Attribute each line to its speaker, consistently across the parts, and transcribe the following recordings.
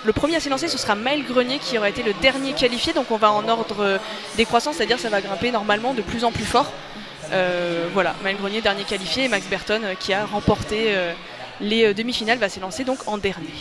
Speaker 1: le premier à s'élancer, ce sera Maël Grenier qui aurait été le dernier qualifié. Donc on va en ordre décroissant, c'est-à-dire ça va grimper normalement de plus en plus fort. Voilà, Maël Grenier, dernier qualifié, et Max Berton qui a remporté les demi-finales, va s'élancer donc en dernier.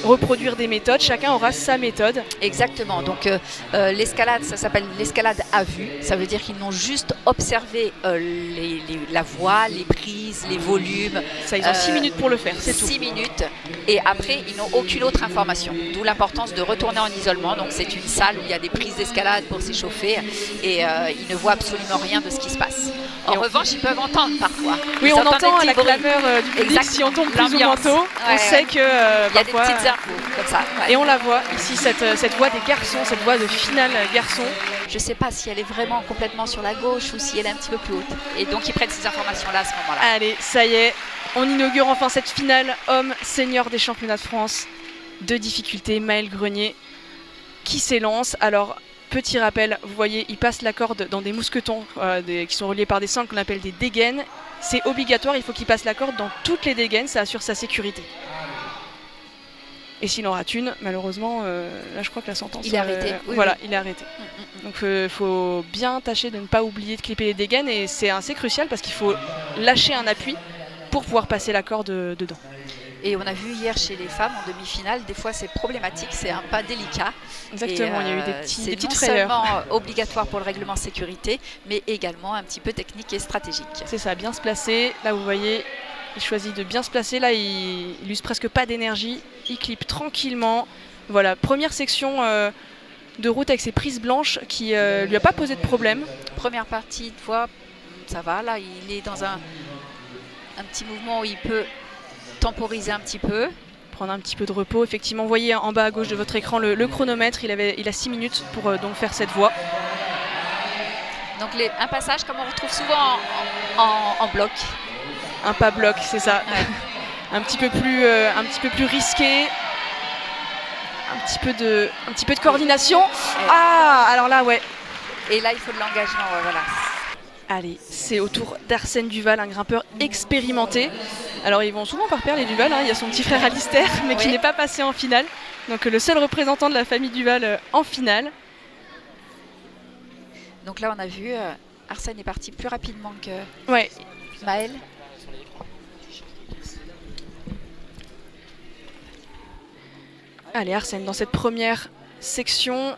Speaker 1: Reproduire des méthodes, chacun aura sa méthode.
Speaker 2: Exactement, donc l'escalade, ça s'appelle l'escalade à vue, ça veut dire qu'ils n'ont juste observé la voie, les prises, les volumes.
Speaker 1: Ça, ils ont 6 minutes pour le faire, c'est tout.
Speaker 2: 6 minutes, et après ils n'ont aucune autre information, d'où l'importance de retourner en isolement. Donc c'est une salle où il y a des prises d'escalade pour s'échauffer, et ils ne voient absolument rien de ce qui En revanche, ils peuvent entendre parfois.
Speaker 1: Oui, on entend la
Speaker 2: bruits.
Speaker 1: clameur du public. Si on tombe plus ou moins tôt, on sait que
Speaker 2: il y a
Speaker 1: parfois,
Speaker 2: des petites infos comme ça.
Speaker 1: Et on la voit ici, cette voix des garçons, cette voix de finale garçon.
Speaker 2: Je ne sais pas si elle est vraiment complètement sur la gauche ou si elle est un petit peu plus haute. Et donc ils prennent ces informations-là à ce moment-là.
Speaker 1: Allez, ça y est, on inaugure enfin cette finale homme senior des championnats de France. De difficulté, Maël Grenier qui s'élance. Alors, petit rappel, vous voyez, il passe la corde dans des mousquetons qui sont reliés par des sangles qu'on appelle des dégaines. C'est obligatoire, il faut qu'il passe la corde dans toutes les dégaines, ça assure sa sécurité. Et s'il en rate une, malheureusement, là je crois que la sentence...
Speaker 2: Il est arrêté.
Speaker 1: Voilà, il est arrêté. Donc il faut bien tâcher de ne pas oublier de clipper les dégaines, et c'est assez crucial parce qu'il faut lâcher un appui pour pouvoir passer la corde dedans.
Speaker 2: Et on a vu hier chez les femmes en demi-finale, des fois c'est problématique, c'est un pas délicat.
Speaker 1: Exactement, il y a eu des petites frayeurs.
Speaker 2: C'est non seulement obligatoire pour le règlement sécurité, mais également un petit peu technique et stratégique.
Speaker 1: C'est ça, bien se placer. Là vous voyez, il choisit de bien se placer. Là il use presque pas d'énergie, il clippe tranquillement. Voilà, première section de route avec ses prises blanches qui lui a pas posé de problème.
Speaker 2: Première partie de fois, ça va, là il est dans un petit mouvement où il peut temporiser un petit peu.
Speaker 1: Prendre un petit peu de repos. Effectivement, vous voyez en bas à gauche de votre écran le chronomètre. Il a 6 minutes pour donc faire cette voie.
Speaker 2: Donc un passage comme on retrouve souvent en bloc.
Speaker 1: Un pas bloc, c'est ça. Ouais. un petit peu plus risqué. Un petit peu de coordination. Ah, alors là, ouais.
Speaker 2: Et là, il faut de l'engagement, ouais, voilà.
Speaker 1: Allez, c'est au tour d'Arsène Duval, un grimpeur expérimenté. Alors ils vont souvent par paire les Duval, hein. Il y a son petit frère Alistair, mais qui n'est pas passé en finale. Donc le seul représentant de la famille Duval en finale.
Speaker 2: Donc là on a vu, Arsène est parti plus rapidement que Maël.
Speaker 1: Allez, Arsène dans cette première section.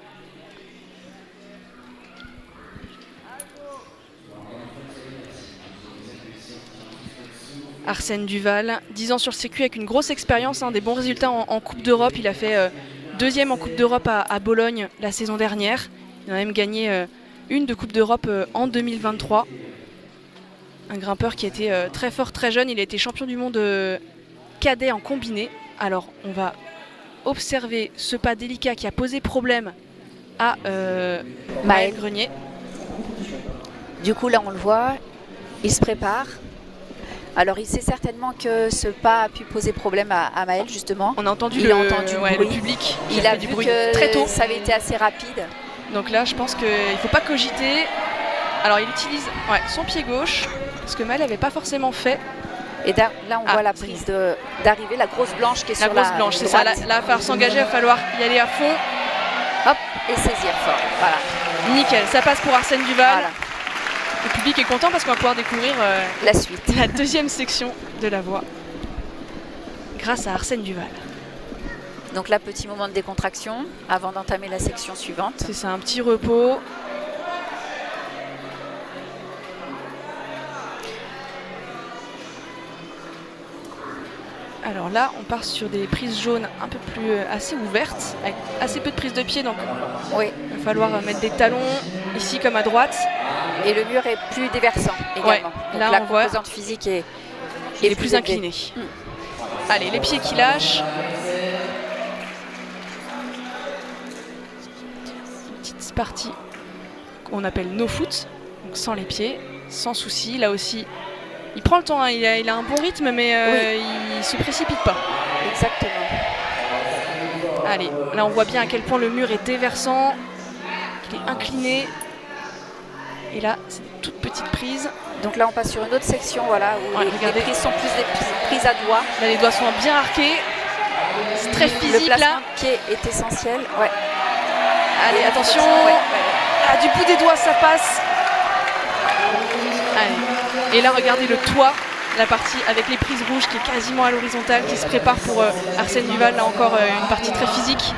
Speaker 1: Arsène Duval, 10 ans sur le circuit avec une grosse expérience, des bons résultats en Coupe d'Europe. Il a fait deuxième en Coupe d'Europe à Bologne la saison dernière. Il a même gagné une de Coupe d'Europe en 2023. Un grimpeur qui a été très fort, très jeune. Il a été champion du monde cadet en combiné. Alors on va observer ce pas délicat qui a posé problème à Maël Grenier.
Speaker 2: Du coup là on le voit, il se prépare. Alors il sait certainement que ce pas a pu poser problème à Maël justement.
Speaker 1: On a entendu le public.
Speaker 2: Il a vu du bruit que très tôt. Ça avait été assez rapide.
Speaker 1: Donc là je pense qu'il ne faut pas cogiter. Alors il utilise son pied gauche, ce que Maël n'avait pas forcément fait.
Speaker 2: Et là on voit la prise d'arrivée, la grosse blanche qui est sur la
Speaker 1: grosse blanche, c'est ça. Là il va falloir s'engager, il va falloir y aller à fond.
Speaker 2: Hop, et saisir fort. Voilà.
Speaker 1: Nickel, ça passe pour Arsène Duval. Voilà. Le public est content parce qu'on va pouvoir découvrir
Speaker 2: la suite,
Speaker 1: la deuxième section de la voie grâce à Arsène Duval.
Speaker 2: Donc là, petit moment de décontraction avant d'entamer la section suivante.
Speaker 1: C'est ça, un petit repos. Alors là, on part sur des prises jaunes un peu plus assez ouvertes, avec assez peu de prise de pied, donc il va falloir mettre des talons ici comme à droite.
Speaker 2: Et le mur est plus déversant également. Donc
Speaker 1: là,
Speaker 2: la composante physique est
Speaker 1: plus inclinée. Allez, les pieds qui lâchent. Une petite partie qu'on appelle no foot, donc sans les pieds, sans souci. Là aussi, il prend le temps, il a un bon rythme, mais il ne se précipite pas.
Speaker 2: Exactement.
Speaker 1: Allez, là on voit bien à quel point le mur est déversant, qu'il est incliné. Et là, c'est une toute petite prise.
Speaker 2: Donc là, on passe sur une autre section, voilà, où les prises sont plus des prises à doigts.
Speaker 1: Là, les doigts sont bien arqués. C'est très physique là.
Speaker 2: pied est essentiel. Ouais.
Speaker 1: Allez, attention. Ah, du bout des doigts, ça passe. Allez. Et là, regardez le toit, la partie avec les prises rouges qui est quasiment à l'horizontale, qui se prépare pour Arsène Duval. Là encore, une partie très physique.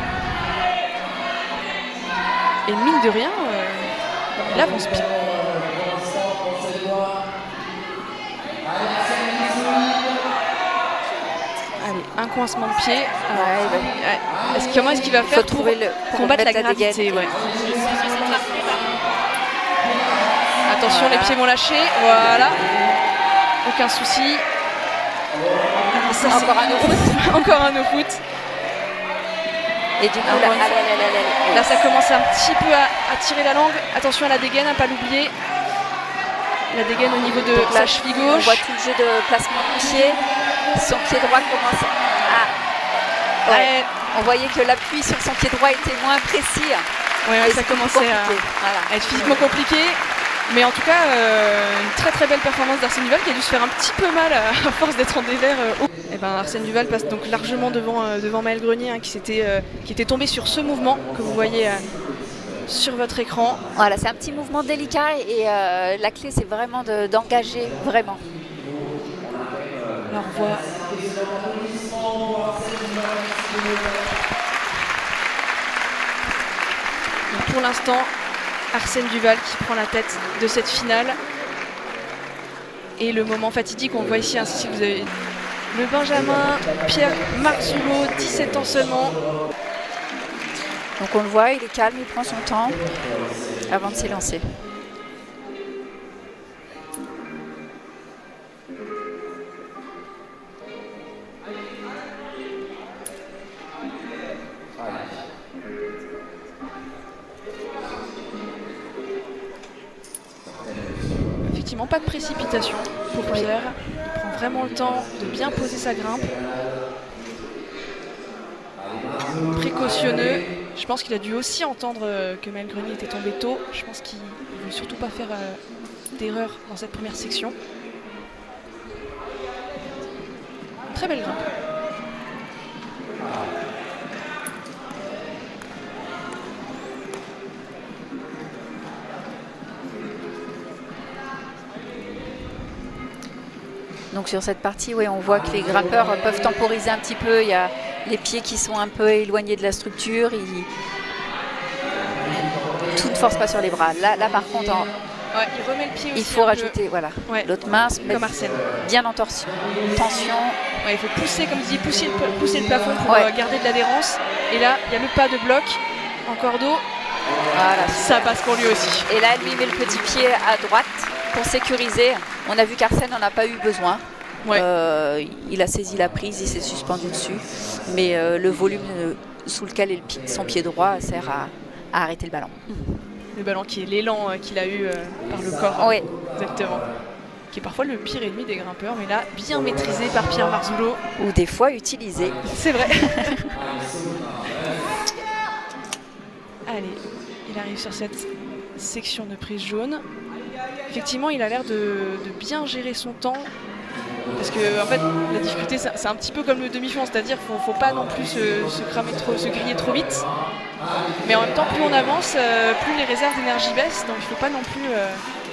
Speaker 1: Et mine de rien, il avance bien. Allez, un coincement de pied. Comment est-ce qu'il va faire pour combattre la gravité, Attention, les pieds vont lâcher. Voilà. Aucun souci. Ça,
Speaker 2: encore un no-foot.
Speaker 1: Encore un no-foot.
Speaker 2: Et du coup,
Speaker 1: là, ça commence un petit peu à tirer la langue. Attention à la dégaine, à ne pas l'oublier. La dégaine au niveau de sa cheville gauche.
Speaker 2: On voit tout le jeu de placement de pied. Son pied droit commence à... Ouais. On voyait que l'appui sur son pied droit était moins précis.
Speaker 1: Ça commençait à être physiquement compliqué. Mais en tout cas, une très très belle performance d'Arsène Duval qui a dû se faire un petit peu mal à force d'être en dévers haut. Et Arsène Duval passe donc largement devant Maël Grenier qui était tombé sur ce mouvement que vous voyez sur votre écran.
Speaker 2: Voilà, c'est un petit mouvement délicat et la clé c'est vraiment d'engager vraiment.
Speaker 1: Alors on voit donc, pour l'instant Arsène Duval qui prend la tête de cette finale. Et le moment fatidique, on voit ici, si vous avez le Benjamin Pierre Marzullo, 17 ans seulement.
Speaker 2: Donc on le voit, il est calme, il prend son temps avant de s'élancer.
Speaker 1: Effectivement, pas de précipitation pour Pierre. Il prend vraiment le temps de bien poser sa grimpe. Précautionneux. Je pense qu'il a dû aussi entendre que Maël Grenier était tombé tôt. Je pense qu'il ne veut surtout pas faire d'erreur dans cette première section. Une très belle grimpe.
Speaker 2: Donc sur cette partie, on voit que les grimpeurs peuvent temporiser un petit peu. Il y a les pieds qui sont un peu éloignés de la structure. Tout ne force pas sur les bras. Là par contre,
Speaker 1: il remet le pied aussi.
Speaker 2: Il faut rajouter l'autre main,
Speaker 1: comme Arsène.
Speaker 2: Bien en tension.
Speaker 1: Il faut pousser, comme je dis, pousser le plafond pour garder de l'adhérence. Et là, il y a le pas de bloc en cordeau.
Speaker 2: Voilà.
Speaker 1: Ça passe pour lui aussi.
Speaker 2: Et là, lui met le petit pied à droite pour sécuriser. On a vu qu'Arsène n'en a pas eu besoin. Il a saisi la prise, il s'est suspendu dessus. Mais le volume sous lequel est son pied droit sert à arrêter le ballon.
Speaker 1: Le ballon qui est l'élan qu'il a eu par le corps.
Speaker 2: Oui.
Speaker 1: Exactement. Qui est parfois le pire ennemi des grimpeurs, mais là, bien maîtrisé par Pierre Marzullo.
Speaker 2: Ou des fois utilisé.
Speaker 1: C'est vrai. Allez, il arrive sur cette section de prise jaune. Effectivement, il a l'air de bien gérer son temps. Parce que en fait, la difficulté, c'est un petit peu comme le demi-fond, c'est-à-dire qu'il ne faut pas non plus se griller trop vite. Mais en même temps, plus on avance, plus les réserves d'énergie baissent, donc il ne faut pas non plus...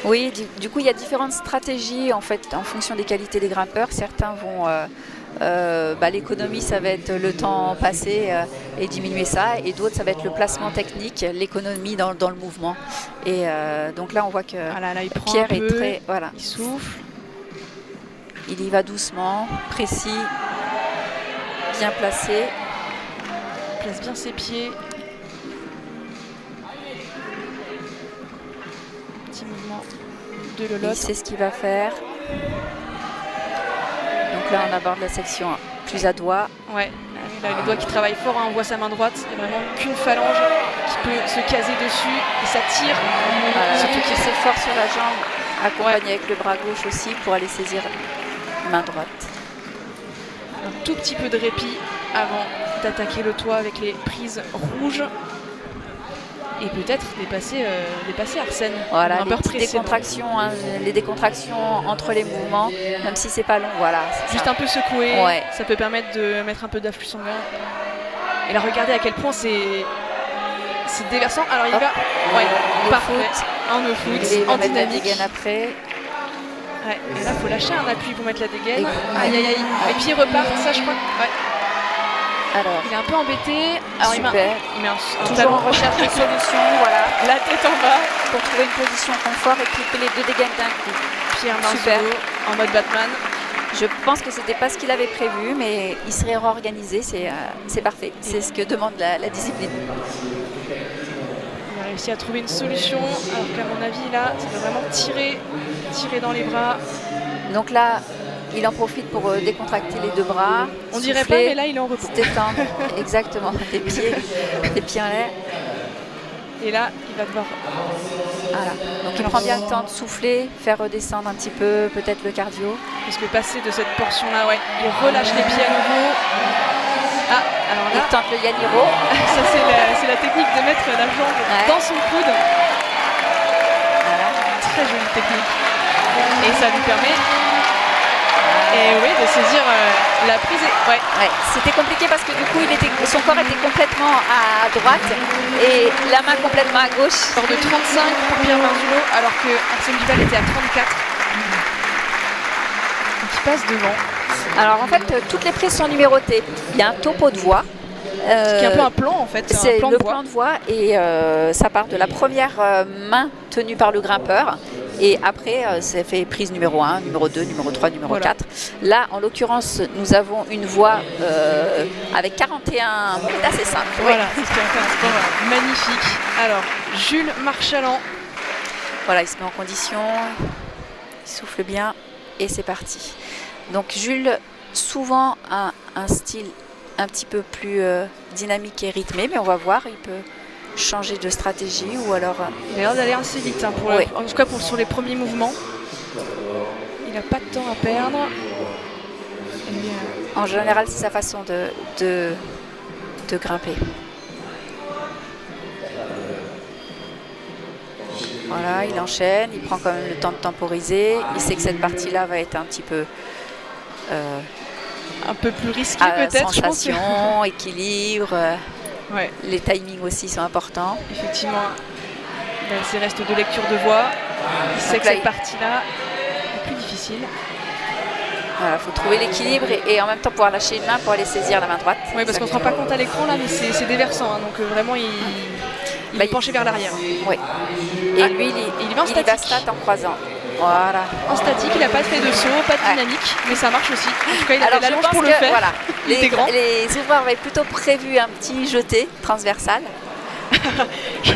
Speaker 2: Oui, du coup, il y a différentes stratégies en fait, en fonction des qualités des grimpeurs. Certains vont... l'économie, ça va être le temps passé et diminuer ça. Et d'autres, ça va être le placement technique, l'économie dans le mouvement. Et donc là, on voit que
Speaker 1: là, il prend
Speaker 2: Pierre
Speaker 1: un peu,
Speaker 2: est très...
Speaker 1: il souffle.
Speaker 2: Il y va doucement, précis, bien placé.
Speaker 1: Il place bien ses pieds. Petit mouvement de Lolotte.
Speaker 2: Il sait ce qu'il va faire. Donc là, on aborde la section plus à doigts.
Speaker 1: Ouais, là, les doigts qui travaillent fort, on voit sa main droite. Il n'y a vraiment qu'une phalange qui peut se caser dessus et ça tire.
Speaker 2: Surtout qu'il s'est fort sur la jambe, accompagné avec le bras gauche aussi pour aller saisir main droite.
Speaker 1: Un tout petit peu de répit avant d'attaquer le toit avec les prises rouges. Et peut-être dépasser Arsène.
Speaker 2: Voilà, les décontractions, les décontractions entre les mouvements, même si c'est pas long. Voilà,
Speaker 1: juste un peu secoué, ça peut permettre de mettre un peu d'afflux sanguin. Et là, regardez à quel point c'est déversant. Alors il va, ouais, parfait, en no-foot, en dynamique.
Speaker 2: La dégaine après.
Speaker 1: Ouais, et là, il faut lâcher un appui pour mettre la dégaine. Aïe, aïe, aïe. Les pieds repartent, ça, je crois. Ouais.
Speaker 2: Alors,
Speaker 1: il est un peu embêté. Alors,
Speaker 2: super.
Speaker 1: Il met un
Speaker 2: toujours
Speaker 1: talon.
Speaker 2: en recherche de solution, voilà.
Speaker 1: La tête en bas.
Speaker 2: Pour trouver une position confort et couper les deux dégaines d'un coup.
Speaker 1: Pierre
Speaker 2: Super.
Speaker 1: Marceau, en mode Batman.
Speaker 2: Je pense que c'était pas ce qu'il avait prévu, mais il serait réorganisé, c'est parfait. C'est ce que demande la discipline.
Speaker 1: Il a réussi à trouver une solution, alors qu'à mon avis, là, ça doit vraiment tirer dans les bras.
Speaker 2: Donc là, il en profite pour décontracter les deux bras.
Speaker 1: On dirait pas, mais là, il est en repos.
Speaker 2: Se détendre, exactement. Des pieds en l'air.
Speaker 1: Et là, il va devoir...
Speaker 2: Voilà. Donc il prend bien le temps de souffler, faire redescendre un petit peu, peut-être le cardio.
Speaker 1: Parce que passer de cette portion-là, ouais, il relâche les pieds à nouveau. Ah, alors là...
Speaker 2: Il tente le Yaniro.
Speaker 1: Ça, c'est la technique de mettre la jambe dans son coude.
Speaker 2: Voilà.
Speaker 1: Très jolie technique. Et ça lui permet... Et oui, de saisir la prise. Ouais.
Speaker 2: C'était compliqué parce que du coup, son corps était complètement à droite et la main complètement à gauche.
Speaker 1: Sort de 35 pour Pierre Marzulot, alors que Arsène Duval était à 34. Donc il passe devant.
Speaker 2: Alors en fait, toutes les prises sont numérotées. Il y a un topo de voix.
Speaker 1: Ce qui est un peu un plan en fait.
Speaker 2: C'est le plan de voix et ça part de la première main tenue par le grimpeur. Et après, ça fait prise numéro 1, numéro 2, numéro 3, numéro 4. Là, en l'occurrence, nous avons une voix avec 41 minutes assez simple.
Speaker 1: Voilà, c'est ce qui a fait un sport magnifique. Alors, Jules Marchalan.
Speaker 2: Voilà, il se met en condition, il souffle bien et c'est parti. Donc Jules, souvent un style un petit peu plus dynamique et rythmé, mais on va voir, il peut changer de stratégie ou alors...
Speaker 1: Il a l'air d'aller assez vite, hein, en tout cas sur les premiers mouvements. Il n'a pas de temps à perdre.
Speaker 2: En général, c'est sa façon de grimper. Voilà, il enchaîne, il prend quand même le temps de temporiser. Il sait que cette partie-là va être un petit peu...
Speaker 1: un peu plus risqué peut-être, je pense.
Speaker 2: Sensation, équilibre...
Speaker 1: Ouais.
Speaker 2: Les timings aussi sont importants.
Speaker 1: Effectivement, il a ses restes de lecture de voix. Il sait que cette partie-là est plus difficile.
Speaker 2: Voilà, il faut trouver l'équilibre et en même temps pouvoir lâcher une main pour aller saisir la main droite.
Speaker 1: Oui, parce qu'on ne se rend pas compte à l'écran là, mais c'est déversant. Hein, donc vraiment, il est penché vers l'arrière.
Speaker 2: Oui. Et lui, il va stat en croisant. Voilà.
Speaker 1: En statique, il n'a pas fait de saut, pas de dynamique, mais ça marche aussi. En tout cas, il a l'allonge pour le faire.
Speaker 2: Voilà,
Speaker 1: les
Speaker 2: ouvreurs avaient plutôt prévu un petit jeté transversal.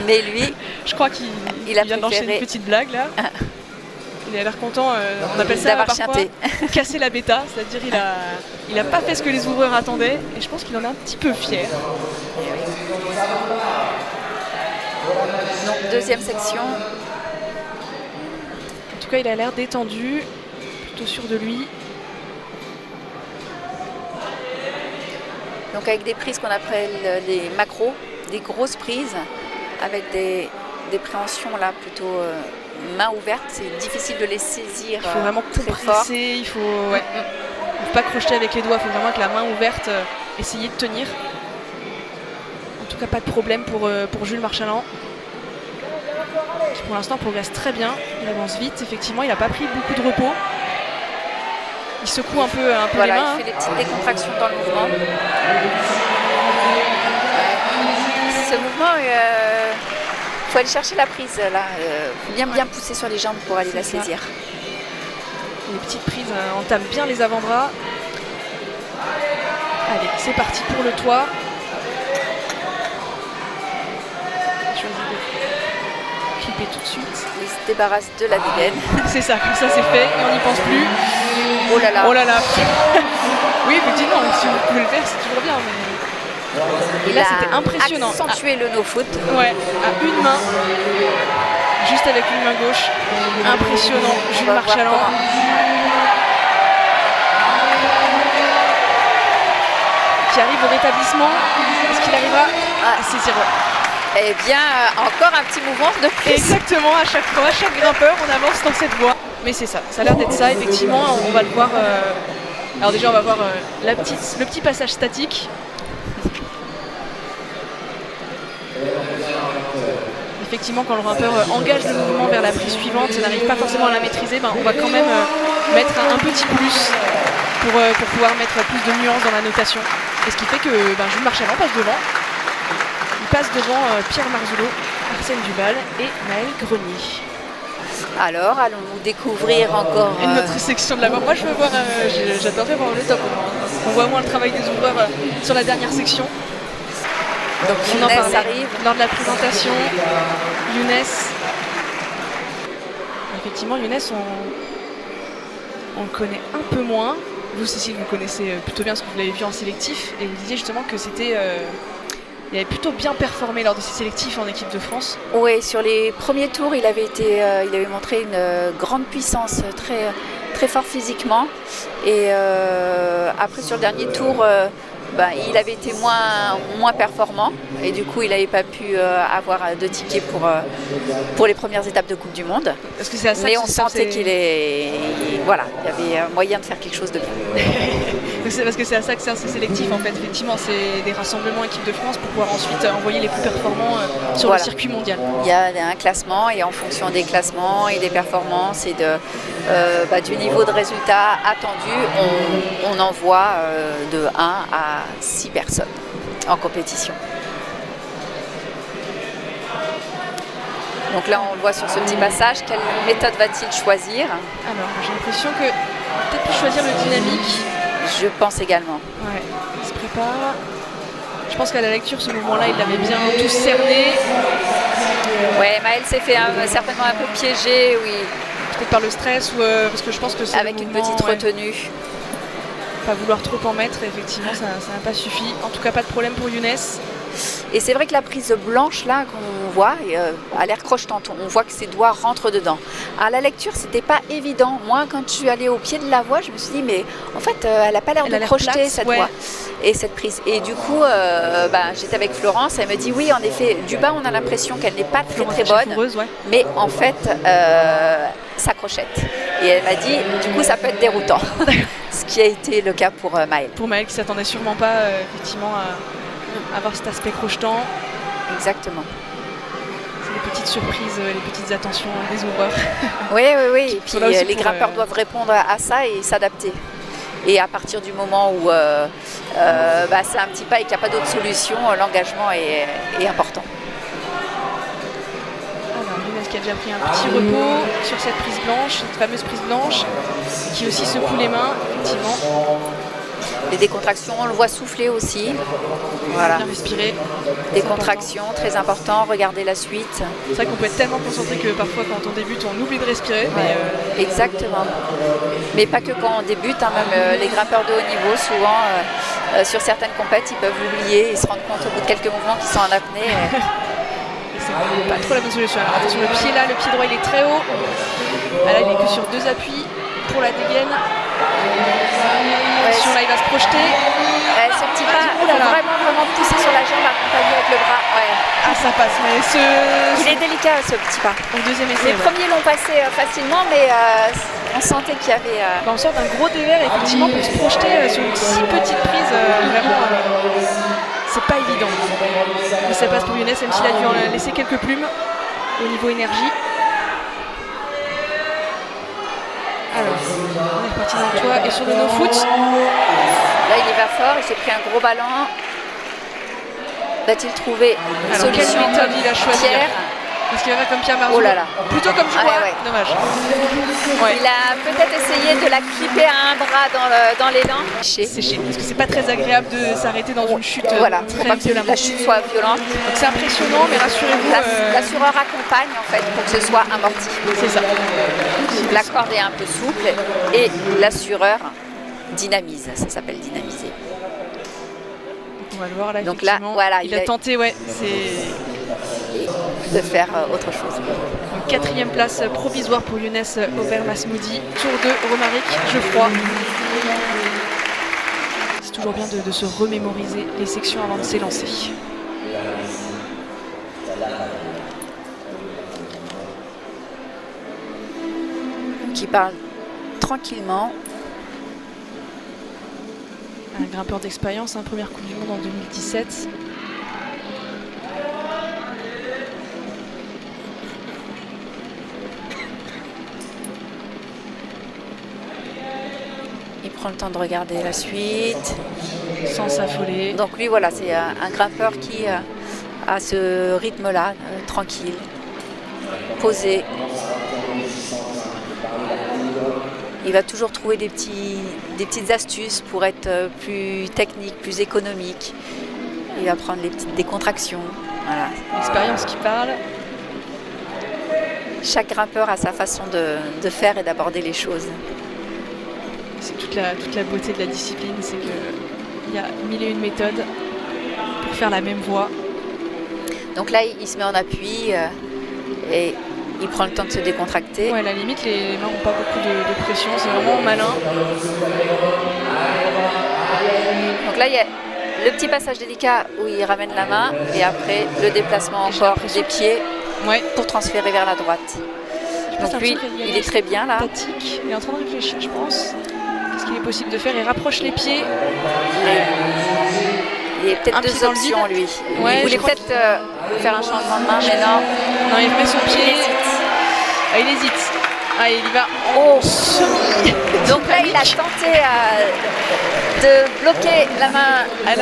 Speaker 2: Mais lui,
Speaker 1: je crois qu'il vient d'enchaîner une petite blague là. Il a l'air content, on appelle ça parfois casser la bêta, c'est-à-dire il a pas fait ce que les ouvreurs attendaient et je pense qu'il en est un petit peu fier.
Speaker 2: Donc deuxième section.
Speaker 1: En tout cas, il a l'air détendu, plutôt sûr de lui.
Speaker 2: Donc avec des prises qu'on appelle les macros, des grosses prises avec des préhensions là plutôt main ouverte, c'est difficile de les saisir.
Speaker 1: Il faut vraiment compresser, il faut pas crocheter avec les doigts, il faut vraiment avec la main ouverte essayer de tenir. En tout cas, pas de problème pour Jules Marchalan, qui pour l'instant progresse très bien. Il avance vite, effectivement, il n'a pas pris beaucoup de repos. Il secoue un peu les mains.
Speaker 2: Il fait des petites décontractions dans le mouvement. Ce mouvement, il faut aller chercher la prise là. Bien pousser sur les jambes pour aller la saisir.
Speaker 1: Les petites prises entament bien les avant-bras. Allez, c'est parti pour le toit. Clipper tout de suite.
Speaker 2: Il se débarrasse de la dégaine.
Speaker 1: C'est ça, comme ça c'est fait et on n'y pense plus.
Speaker 2: Oh là là.
Speaker 1: Oh là là. Oui, effectivement, si vous pouvez le faire, c'est toujours bien. Mais... Et là, c'était impressionnant.
Speaker 2: Accentuer le no-foot.
Speaker 1: Ouais, à une main, juste avec une main gauche. Impressionnant, Jules Marchalan. Qui arrive au rétablissement. Est-ce qu'il arrivera à saisir?
Speaker 2: Eh bien, encore un petit mouvement de prise.
Speaker 1: Exactement, à chaque fois, à chaque grimpeur, on avance dans cette voie. Mais c'est ça, ça a l'air d'être ça, effectivement, on va le voir. Alors déjà, on va voir le petit passage statique. effectivement, quand le grimpeur engage le mouvement vers la prise suivante, ça n'arrive pas forcément à la maîtriser, on va quand même mettre un petit plus pour pouvoir mettre plus de nuances dans la notation. Et ce qui fait que Jules Marchand passe devant. Il passe devant Pierre Marzulot, Arsène Duval et Maël Grenier.
Speaker 2: Alors, allons-nous découvrir encore
Speaker 1: une autre section de la mort. Moi, je veux voir, j'adorerais voir le top. On voit moins le travail des ouvreurs sur la dernière section.
Speaker 2: Donc
Speaker 1: on en
Speaker 2: Younes arrive.
Speaker 1: Lors de la présentation, Younes. Effectivement, Younes, on le connaît un peu moins. Vous, Cécile, vous connaissez plutôt bien parce que vous l'avez vu en sélectif. Et vous disiez justement que c'était... il avait plutôt bien performé lors de ses sélectifs en équipe de France.
Speaker 2: Oui, sur les premiers tours, il avait montré une grande puissance, très, très fort physiquement. Et après, sur le dernier tour, il avait été moins performant. Et du coup, il n'avait pas pu avoir de tickets pour les premières étapes de Coupe du Monde.
Speaker 1: Parce que c'est à ça
Speaker 2: mais on sentait qu'il y avait moyen de faire quelque chose de plus.
Speaker 1: C'est parce que c'est à ça que c'est assez sélectif en fait. Effectivement, c'est des rassemblements équipe de France pour pouvoir ensuite envoyer les plus performants sur le circuit mondial.
Speaker 2: Il y a un classement et en fonction des classements et des performances et du niveau de résultat attendu, on envoie de 1 à 6 personnes en compétition. Donc là, on le voit sur ce petit passage. Quelle méthode va-t-il choisir?
Speaker 1: Alors, j'ai l'impression que peut-être plus choisir le dynamique.
Speaker 2: Je pense également.
Speaker 1: Ouais, il se prépare. Je pense qu'à la lecture, ce mouvement-là, il l'avait bien tous cerné.
Speaker 2: Ouais, Maël s'est fait certainement un peu piéger, oui.
Speaker 1: Peut-être par le stress ou parce que je pense que c'est
Speaker 2: avec une petite retenue.
Speaker 1: Pas vouloir trop en mettre, effectivement, ça n'a pas suffi. En tout cas, pas de problème pour Younes.
Speaker 2: Et c'est vrai que la prise blanche là qu'on voit a l'air crochetante. On voit que ses doigts rentrent dedans. À la lecture, c'était pas évident. Moi, quand je suis allée au pied de la voie, je me suis dit mais en fait, elle a pas l'air de crocheter cette voie et cette prise. Et du coup, j'étais avec Florence. Elle me dit oui, en effet, du bas, on a l'impression qu'elle n'est pas très bonne, mais en fait, ça crochette. Et elle m'a dit du coup, ça peut être déroutant. Ce qui a été le cas pour Maël.
Speaker 1: Pour Maël qui s'attendait sûrement pas effectivement à avoir cet aspect crochetant.
Speaker 2: Exactement.
Speaker 1: C'est les petites surprises, les petites attentions des ouvreurs.
Speaker 2: Oui. Et puis les grimpeurs doivent répondre à ça et s'adapter. Et à partir du moment où c'est un petit pas et qu'il n'y a pas d'autre solution, l'engagement est important.
Speaker 1: Alors, Younes qui a déjà pris un petit repos sur cette prise blanche, cette fameuse prise blanche, qui aussi secoue les mains, effectivement.
Speaker 2: Les décontractions, on le voit souffler aussi. Voilà.
Speaker 1: Bien respirer.
Speaker 2: Des contractions, très important. Regardez la suite.
Speaker 1: C'est vrai qu'on peut être tellement concentré que parfois quand on débute, on oublie de respirer. Mais
Speaker 2: Exactement. Mais pas que quand on débute, même les grimpeurs de haut niveau, souvent, sur certaines compètes, ils peuvent l'oublier. Ils se rendent compte au bout de quelques mouvements qu'ils sont en apnée.
Speaker 1: C'est pas trop la bonne solution. Alors attention, le pied là, le pied droit, il est très haut. Là, il est que sur 2 appuis pour la dégaine. Là, il va se projeter.
Speaker 2: Ce petit pas, il faut vraiment pousser sur la jambe, accompagner avec le bras. Ouais.
Speaker 1: Ah, ça passe, mais
Speaker 2: il est délicat ce petit pas.
Speaker 1: Au deuxième essai.
Speaker 2: Les premiers l'ont passé facilement, mais on sentait qu'il y avait.
Speaker 1: On sort d'un gros dévers, effectivement, pour se projeter sur une si petite prise. Vraiment, c'est pas évident. Mais ça passe pour Younes, même s'il a dû en laisser quelques plumes au niveau énergie. Alors, on est reparti dans le toit et sur le no-foot.
Speaker 2: Là, il y va fort, il s'est pris un gros ballon. Va-t-il trouver une solution?
Speaker 1: Quelle méthode il a choisi? Parce qu'il va faire comme Pierre Marzulot.
Speaker 2: Oh là là.
Speaker 1: Plutôt comme je vois. Dommage.
Speaker 2: Ouais. Il a peut-être essayé de la clipper à un bras dans l'élan.
Speaker 1: Séché. Parce que c'est pas très agréable de s'arrêter dans une chute très violemment.
Speaker 2: La chute soit violente.
Speaker 1: Donc c'est impressionnant, mais rassurez-vous.
Speaker 2: L'assureur accompagne en fait pour que ce soit amorti.
Speaker 1: C'est ça.
Speaker 2: La corde est un peu souple et l'assureur dynamise. Ça s'appelle dynamiser.
Speaker 1: On va le voir là.
Speaker 2: Donc là, voilà,
Speaker 1: il a tenté,
Speaker 2: de faire autre chose.
Speaker 1: Donc, 4e place provisoire pour Younes Auvergne-Masmoudi. Tour de Romaric, Geoffroy. C'est toujours bien de se remémoriser les sections avant de s'élancer.
Speaker 2: Qui parle tranquillement.
Speaker 1: Un grimpeur d'expérience, première Coupe du Monde en 2017.
Speaker 2: prend le temps de regarder la suite.
Speaker 1: Sans s'affoler.
Speaker 2: Donc lui, voilà, c'est un grimpeur qui a ce rythme-là, tranquille, posé. Il va toujours trouver des petites astuces pour être plus technique, plus économique. Il va prendre les petites décontractions. Voilà.
Speaker 1: L'expérience qui parle.
Speaker 2: Chaque grimpeur a sa façon de faire et d'aborder les choses.
Speaker 1: C'est toute la beauté de la discipline, c'est qu'il y a 1001 méthodes pour faire la même voie.
Speaker 2: Donc là, il se met en appui et il prend le temps de se décontracter.
Speaker 1: Ouais, à la limite, les mains n'ont pas beaucoup de pression, c'est vraiment malin.
Speaker 2: Donc là, il y a le petit passage délicat où il ramène la main et après le déplacement encore des pieds pour transférer vers la droite. Donc lui, il est très bien là.
Speaker 1: Statique. Il est en train de réfléchir, je pense. Qu'est-ce qu'il est possible de faire? Il rapproche les pieds.
Speaker 2: Il y a peut-être deux options, lui. Ouais, il voulait peut-être faire un changement de main, mais non.
Speaker 1: Non, il met son pied. Il hésite. Ah, il y va. Oh,
Speaker 2: donc là, il a tenté de bloquer la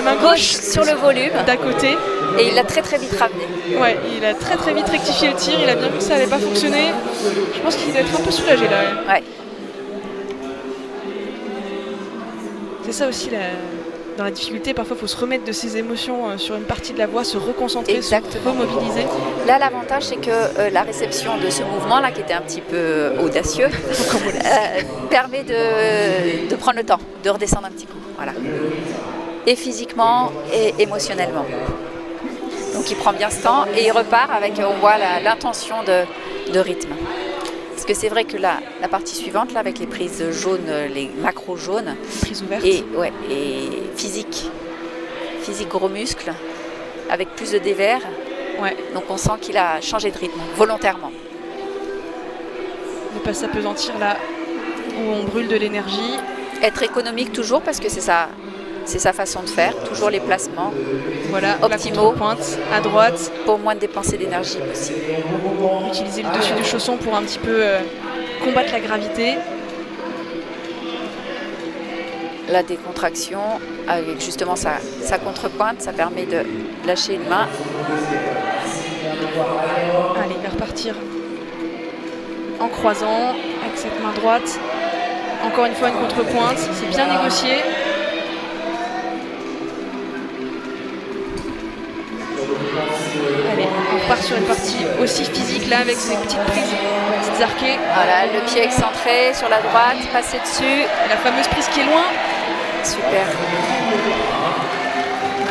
Speaker 2: main gauche sur le volume.
Speaker 1: D'à côté.
Speaker 2: Et il l'a très très vite ramené.
Speaker 1: Ouais, il a très très vite rectifié le tir. Il a bien vu que ça n'allait pas fonctionner. Je pense qu'il doit être un peu soulagé là.
Speaker 2: Ouais.
Speaker 1: C'est ça aussi dans la difficulté, parfois il faut se remettre de ses émotions sur une partie de la voie, se reconcentrer,
Speaker 2: exactement,
Speaker 1: se remobiliser.
Speaker 2: Là, l'avantage, c'est que la réception de ce mouvement-là, qui était un petit peu audacieux, permet de prendre le temps, de redescendre un petit coup. Voilà. Et physiquement et émotionnellement. Donc il prend bien ce temps et il repart avec, on voit l'intention de rythme. Parce que c'est vrai que la partie suivante, là, avec les prises jaunes, les macros jaunes,
Speaker 1: prises ouvertes,
Speaker 2: et physique gros muscles, avec plus de dévers.
Speaker 1: Ouais.
Speaker 2: Donc on sent qu'il a changé de rythme, volontairement.
Speaker 1: Ne pas s'apesantir là où on brûle de l'énergie.
Speaker 2: Être économique toujours, parce que c'est sa façon de faire, toujours les placements optimaux,
Speaker 1: pointe à droite
Speaker 2: pour moins de dépenser d'énergie possible.
Speaker 1: Utiliser le dessus du chausson pour un petit peu combattre la gravité.
Speaker 2: La décontraction avec justement sa contrepointe, ça permet de lâcher une main.
Speaker 1: Allez, il va repartir en croisant avec cette main droite. Encore une fois une contrepointe, c'est bien négocié. Allez, on repart sur une partie aussi physique là avec ces petites prises, petites arquées.
Speaker 2: Voilà, le pied excentré sur la droite, passer dessus.
Speaker 1: Et la fameuse prise qui est loin.
Speaker 2: Super.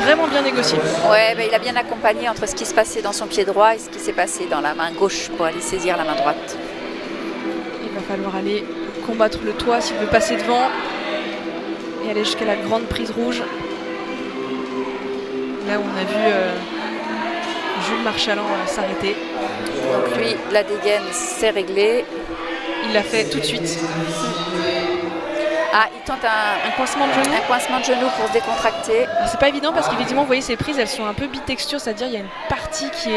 Speaker 1: Vraiment bien négocié.
Speaker 2: Ouais, il a bien accompagné entre ce qui se passait dans son pied droit et ce qui s'est passé dans la main gauche pour aller saisir la main droite.
Speaker 1: Il va falloir aller combattre le toit s'il veut passer devant et aller jusqu'à la grande prise rouge. Là où on a vu Jules Marchalan s'arrêter.
Speaker 2: Donc lui, la dégaine, c'est réglé.
Speaker 1: Il l'a fait tout de suite.
Speaker 2: Ah, il tente un
Speaker 1: coincement de genou.
Speaker 2: Un coincement de genou pour se décontracter.
Speaker 1: C'est pas évident parce qu'effectivement, vous voyez, ces prises, elles sont un peu bitexture, c'est-à-dire il y a une partie qui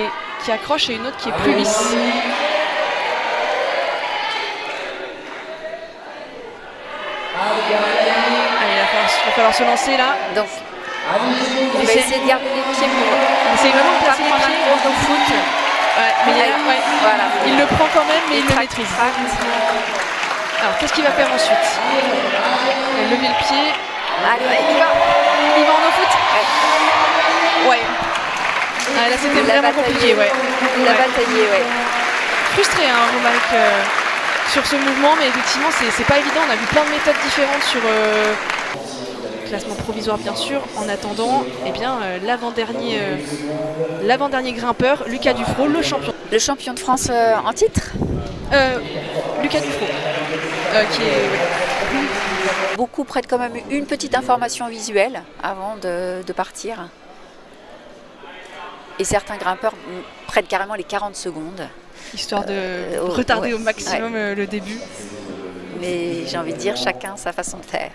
Speaker 1: accroche et une autre qui est plus lisse. Allez, il va falloir se lancer là.
Speaker 2: Donc, il va essayer de garder les pieds pour
Speaker 1: essayer vraiment de placer les pieds
Speaker 2: au foot.
Speaker 1: Ouais, mais
Speaker 2: voilà.
Speaker 1: Il le prend quand même, mais il le maîtrise. Alors, qu'est-ce qu'il va faire ensuite? Il va lever le pied.
Speaker 2: Allez, il
Speaker 1: va en no-foot. Ouais. Ah, là, c'était vraiment compliqué. Ouais.
Speaker 2: Il a bataillé, ouais.
Speaker 1: Frustré, hein, Romaric, sur ce mouvement, mais effectivement, c'est pas évident. On a vu plein de méthodes différentes sur classement provisoire, bien sûr. En attendant, eh bien, l'avant-dernier grimpeur, Lucas Dufrault, le champion.
Speaker 2: Le champion de France en titre
Speaker 1: Lucas Dufrault.
Speaker 2: Beaucoup prêtent quand même une petite information visuelle avant de partir. Et certains grimpeurs prêtent carrément les 40 secondes.
Speaker 1: Histoire de retarder au maximum le début.
Speaker 2: Mais j'ai envie de dire, chacun sa façon de faire.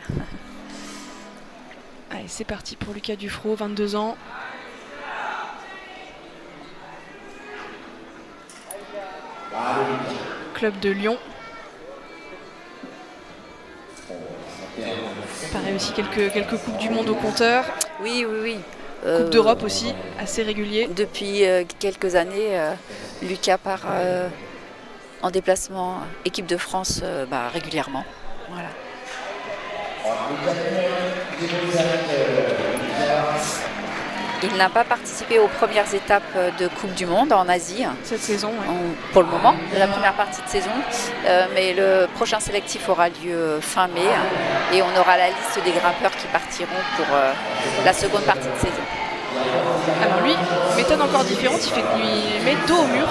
Speaker 1: Allez, c'est parti pour Lucas Dufrault, 22 ans. Club de Lyon. Pareil aussi, quelques Coupes du Monde au compteur.
Speaker 3: Oui.
Speaker 1: Coupe d'Europe aussi, assez régulier.
Speaker 3: Depuis quelques années, Lucas part en déplacement équipe de France régulièrement. Voilà. Il n'a pas participé aux premières étapes de Coupe du Monde en Asie.
Speaker 1: Cette saison, ouais.
Speaker 3: Pour le moment, de la première partie de saison. Mais le prochain sélectif aura lieu fin mai et on aura la liste des grimpeurs qui partiront pour la seconde partie de saison.
Speaker 1: Alors lui, méthode encore différente, il met dos au mur.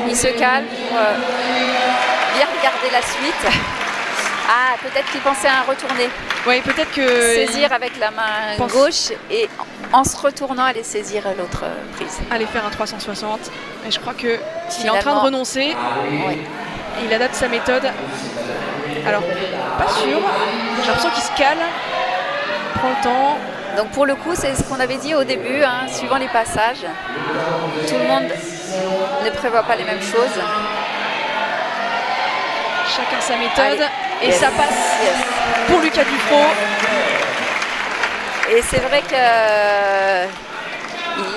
Speaker 3: Il se calme pour bien regarder la suite. Ah, peut-être qu'il pensait à un retourné.
Speaker 1: Oui, peut-être que...
Speaker 3: Saisir avec la main gauche et en se retournant, aller saisir l'autre prise.
Speaker 1: Aller faire un 360. Et je crois qu'il est en train de renoncer.
Speaker 3: Oui.
Speaker 1: Et il adapte sa méthode. Alors, pas sûr. J'ai l'impression qu'il se cale. Prend le temps.
Speaker 3: Donc pour le coup, c'est ce qu'on avait dit au début, suivant les passages. Tout le monde ne prévoit pas les mêmes choses.
Speaker 1: Chacun sa méthode.
Speaker 3: Allez.
Speaker 1: Et ça passe pour Lucas Dufraud.
Speaker 3: Et c'est vrai qu'il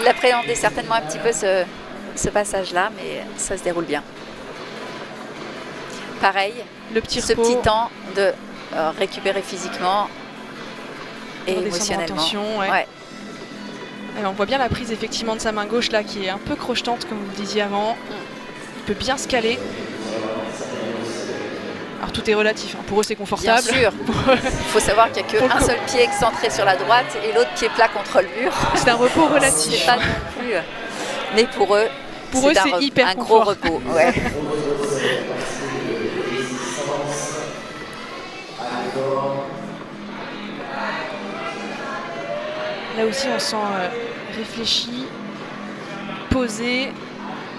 Speaker 3: appréhendait certainement un petit peu ce passage-là, mais ça se déroule bien. Pareil,
Speaker 1: le petit
Speaker 3: temps de récupérer physiquement et émotionnellement.
Speaker 1: Ouais. Et on voit bien la prise effectivement de sa main gauche là qui est un peu crochetante comme vous le disiez avant. Il peut bien se caler. Alors tout est relatif, pour eux c'est confortable.
Speaker 3: Bien sûr, il faut savoir qu'il n'y a qu'un seul pied excentré sur la droite et l'autre pied plat contre le mur.
Speaker 1: C'est un repos relatif.
Speaker 3: C'est pas non plus. Mais pour eux,
Speaker 1: c'est hyper
Speaker 3: un gros repos. Ouais.
Speaker 1: Là aussi on sent réfléchi, posé,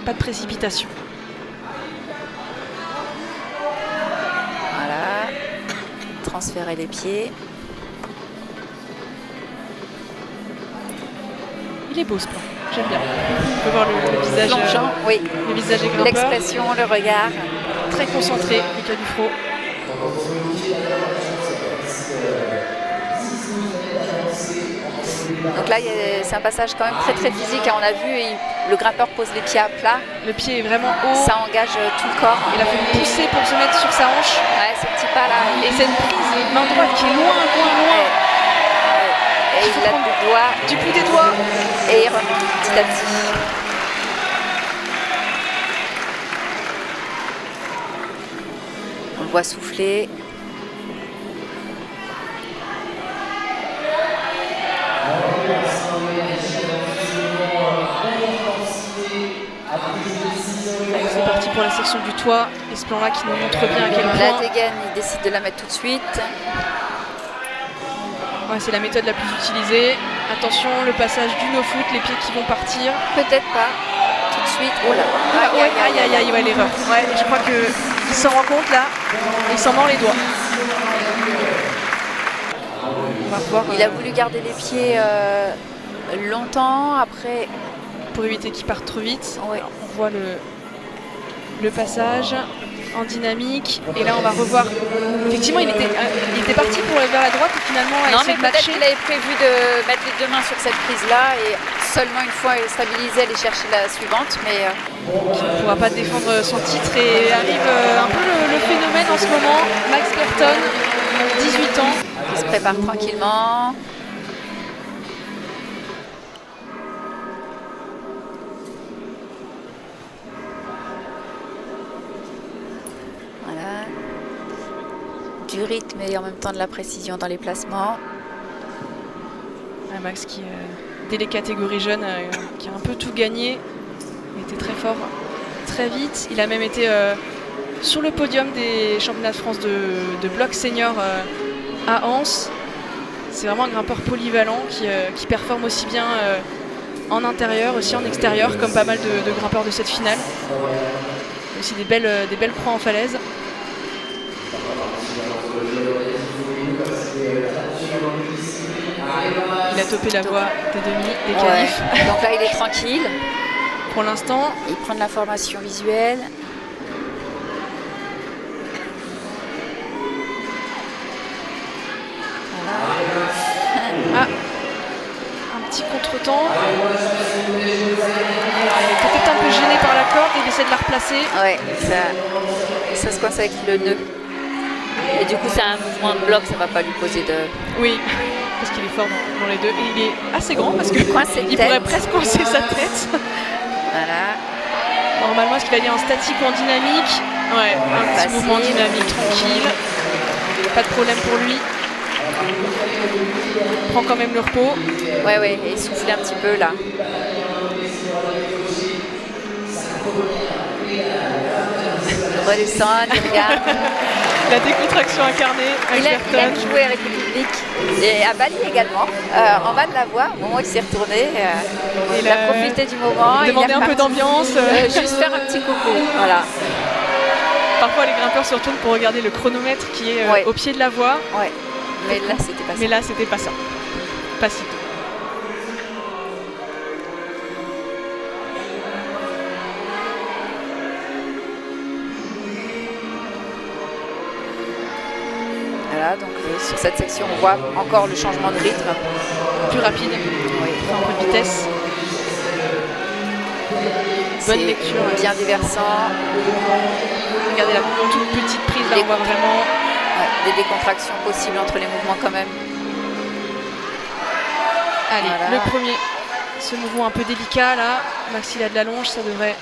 Speaker 1: pas de précipitation.
Speaker 3: Transférer les pieds.
Speaker 1: Il est beau ce plan, j'aime bien. On peut voir le visage
Speaker 3: plongeant, oui.
Speaker 1: Le visage des grimpeurs.
Speaker 3: L'expression, le regard.
Speaker 1: Très concentré, Lucas Dufraud.
Speaker 3: Donc là, c'est un passage quand même très physique. On a vu, le grimpeur pose les pieds à plat.
Speaker 1: Le pied est vraiment haut.
Speaker 3: Ça engage tout le corps.
Speaker 1: Il a fait pousser pour se mettre sur sa hanche.
Speaker 3: Ouais, ce petit pas là.
Speaker 1: Et cette prise main droite qui est loin.
Speaker 3: Ouais. Et il a le doigt.
Speaker 1: Du bout des doigts.
Speaker 3: Et il remonte petit à petit. On le voit souffler.
Speaker 1: C'est parti pour la section du toit et ce plan là qui nous montre bien à quel point...
Speaker 3: La dégaine, il décide de la mettre tout de suite.
Speaker 1: Ouais, c'est la méthode la plus utilisée. Attention, le passage du no-foot, les pieds qui vont partir.
Speaker 3: Peut-être pas tout de suite. Oh là,
Speaker 1: aïe, l'erreur. Ouais, je crois qu'il s'en rend compte là et il s'en mord les doigts. On va voir,
Speaker 3: il a voulu garder les pieds longtemps après.
Speaker 1: Pour éviter qu'il parte trop vite.
Speaker 3: Ouais.
Speaker 1: Alors, on voit le passage en dynamique et là on va revoir. Effectivement il était parti pour aller vers la droite et finalement
Speaker 3: non mais
Speaker 1: de
Speaker 3: peut-être
Speaker 1: matcher.
Speaker 3: qu'il avait prévu de mettre les deux mains sur cette prise là et seulement une fois stabilisé aller chercher la suivante, mais
Speaker 1: qui ne pourra pas défendre son titre et arrive un peu le phénomène en ce moment. Max Berton, 18 ans,
Speaker 3: qui se prépare tranquillement. Du rythme et en même temps de la précision dans les placements.
Speaker 1: Un Max qui, dès les catégories jeunes, qui a un peu tout gagné. Il était très fort, très vite. Il a même été sur le podium des championnats de France de bloc senior à Anse. C'est vraiment un grimpeur polyvalent qui performe aussi bien en intérieur, aussi en extérieur, comme pas mal de grimpeurs de cette finale. Aussi des belles proies en falaise. Il a topé la voie des demi, des qualifs.
Speaker 3: Ouais. Donc là, il est tranquille.
Speaker 1: Pour l'instant.
Speaker 3: Il prend de l'information visuelle.
Speaker 1: entre-temps. Il est peut-être un peu gêné par la corde, il essaie de la replacer.
Speaker 3: Ouais, ça se coince avec le nœud. Et du coup, c'est un mouvement de bloc, ça va pas lui poser de...
Speaker 1: Oui, parce qu'il est fort dans les deux. Et il est assez grand parce qu'il
Speaker 3: tête.
Speaker 1: pourrait presque coincer sa tête.
Speaker 3: Voilà.
Speaker 1: Normalement, est-ce qu'il va aller en statique ou en dynamique? Ouais, un petit mouvement dynamique, tranquille. Pas de problème pour lui. Il prend quand même le repos.
Speaker 3: Ouais, et souffler un petit peu là. Redescendre, il regarde.
Speaker 1: La décontraction incarnée avec Berton.
Speaker 3: Il aime jouer avec le public. Et à Bali également. En bas de la voie, au moment où il s'est retourné, il a profité du moment.
Speaker 1: Demander un peu d'ambiance.
Speaker 3: Juste faire un petit coucou. Voilà.
Speaker 1: Parfois, les grimpeurs se retournent pour regarder le chronomètre qui est au pied de la voie.
Speaker 3: Ouais. Mais là, c'était pas ça.
Speaker 1: Mais là, c'était pas ça. Pas si tôt.
Speaker 3: Voilà, donc sur cette section, on voit encore le changement de rythme.
Speaker 1: Plus rapide.
Speaker 3: Oui.
Speaker 1: Un peu de vitesse. Bonne lecture.
Speaker 3: Bien déversant.
Speaker 1: Regardez la toute petite prise, là, on voit vraiment...
Speaker 3: Ouais, des décontractions possibles entre les mouvements quand même.
Speaker 1: Allez, voilà. Le premier, ce mouvement un peu délicat là, Max il a de la longe, ça devrait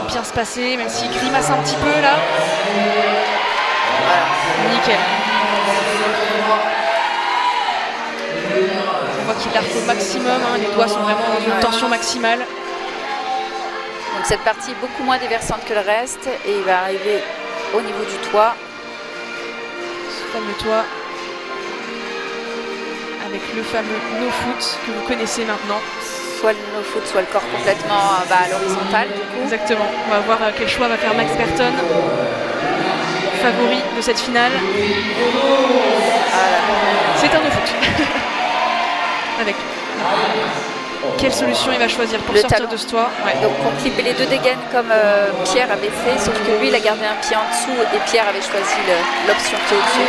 Speaker 1: bien se passer, même s'il grimace un petit peu là. Voilà. Nickel. On voit qu'il largue au maximum, hein, les doigts sont vraiment dans une tension maximale.
Speaker 3: Donc cette partie est beaucoup moins déversante que le reste et il va arriver au niveau du toit.
Speaker 1: Ce fameux toit avec le fameux no-foot que vous connaissez maintenant.
Speaker 3: Soit le no-foot, soit le corps complètement à l'horizontale du coup.
Speaker 1: Exactement. On va voir quel choix va faire Max Berton, favori de cette finale.
Speaker 3: Voilà.
Speaker 1: C'est un no-foot. Avec quelle solution il va choisir pour sortir de ce toit?
Speaker 3: Donc pour clipper les deux dégaines comme Pierre avait fait, sauf que lui il a gardé un pied en dessous et Pierre avait choisi l'option qui est au-dessus.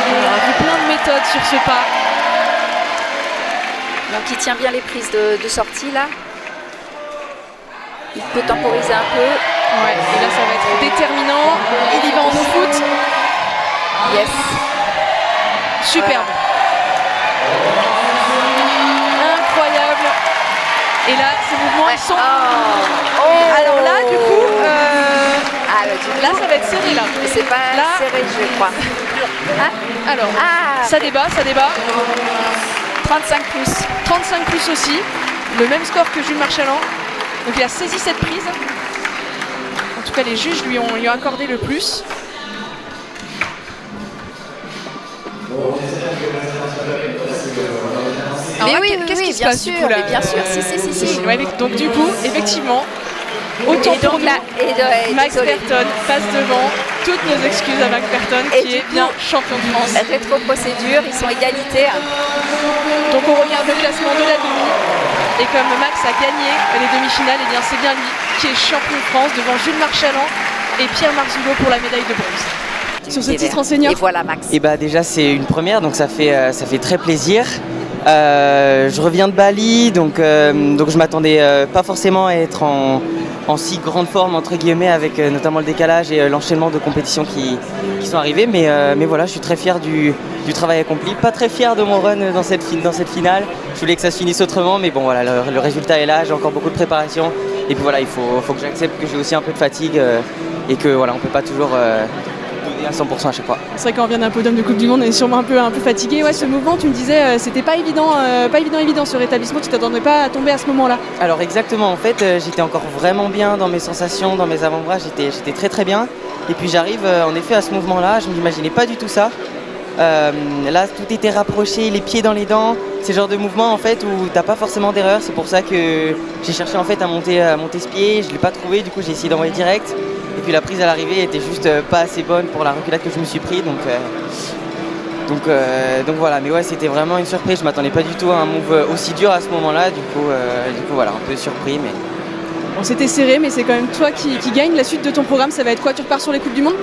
Speaker 1: On a vu plein de méthodes sur ce pas.
Speaker 3: Donc il tient bien les prises de sortie là. Il peut temporiser un peu.
Speaker 1: Ouais, et là ça va être déterminant. Il y va en no-foot.
Speaker 3: Yes.
Speaker 1: Superbe. Incroyable. Et là, ces mouvements, ils sont... Alors là, du coup, là, ça va être serré, là.
Speaker 3: Mais c'est pas serré, je crois.
Speaker 1: Hein alors, ça débat.
Speaker 3: 35 plus.
Speaker 1: 35 plus aussi. Le même score que Jules Marchalan. Donc il a saisi cette prise. En tout cas, les juges lui ont accordé le plus. Alors mais là, qu'est-ce qui se passe
Speaker 3: sûr,
Speaker 1: du coup là?
Speaker 3: Bien sûr, si.
Speaker 1: Ouais, donc du coup, effectivement, autant pour nous, Max Berton passe devant. Toutes nos excuses à Max Berton qui est bien champion de France.
Speaker 3: Rétro-procédure, ils sont égalité.
Speaker 1: Donc on regarde le classement de la demi. Et comme Max a gagné les demi-finales, et bien c'est bien lui qui est champion de France devant Jules Marchalan et Pierre Marzullo pour la médaille de bronze. Sur ce titre en senior.
Speaker 3: Et voilà Max.
Speaker 4: Et bah déjà c'est une première, donc ça fait très plaisir. Je reviens de Bali, donc je m'attendais pas forcément à être en si grande forme entre guillemets avec notamment le décalage et l'enchaînement de compétitions qui sont arrivées, mais voilà, je suis très fier du travail accompli, pas très fier de mon run dans cette finale. Je voulais que ça se finisse autrement, mais bon voilà, le résultat est là, j'ai encore beaucoup de préparation et puis voilà, il faut que j'accepte que j'ai aussi un peu de fatigue et que voilà, on peut pas toujours à 100% à chaque fois.
Speaker 1: C'est vrai qu'on vient d'un podium de Coupe du Monde, on est sûrement un peu fatigué. Ouais, ce mouvement, tu me disais, c'était pas évident ce rétablissement, tu t'attendais pas à tomber à ce moment-là.
Speaker 4: Alors exactement, en fait, j'étais encore vraiment bien dans mes sensations, dans mes avant-bras, j'étais très très bien. Et puis j'arrive en effet à ce mouvement-là, je ne m'imaginais pas du tout ça. Là, tout était rapproché, les pieds dans les dents. C'est le genre de mouvement en fait où t'as pas forcément d'erreur. C'est pour ça que j'ai cherché en fait à monter ce pied. Je l'ai pas trouvé, du coup j'ai essayé d'envoyer direct. Et puis la prise à l'arrivée était juste pas assez bonne pour la reculade que je me suis pris. Donc voilà. Mais ouais, c'était vraiment une surprise. Je m'attendais pas du tout à un move aussi dur à ce moment-là. Du coup voilà, un peu surpris. Mais
Speaker 1: bon, c'était serré, mais c'est quand même toi qui gagne. La suite de ton programme, ça va être quoi? Tu repars sur les Coupes du Monde?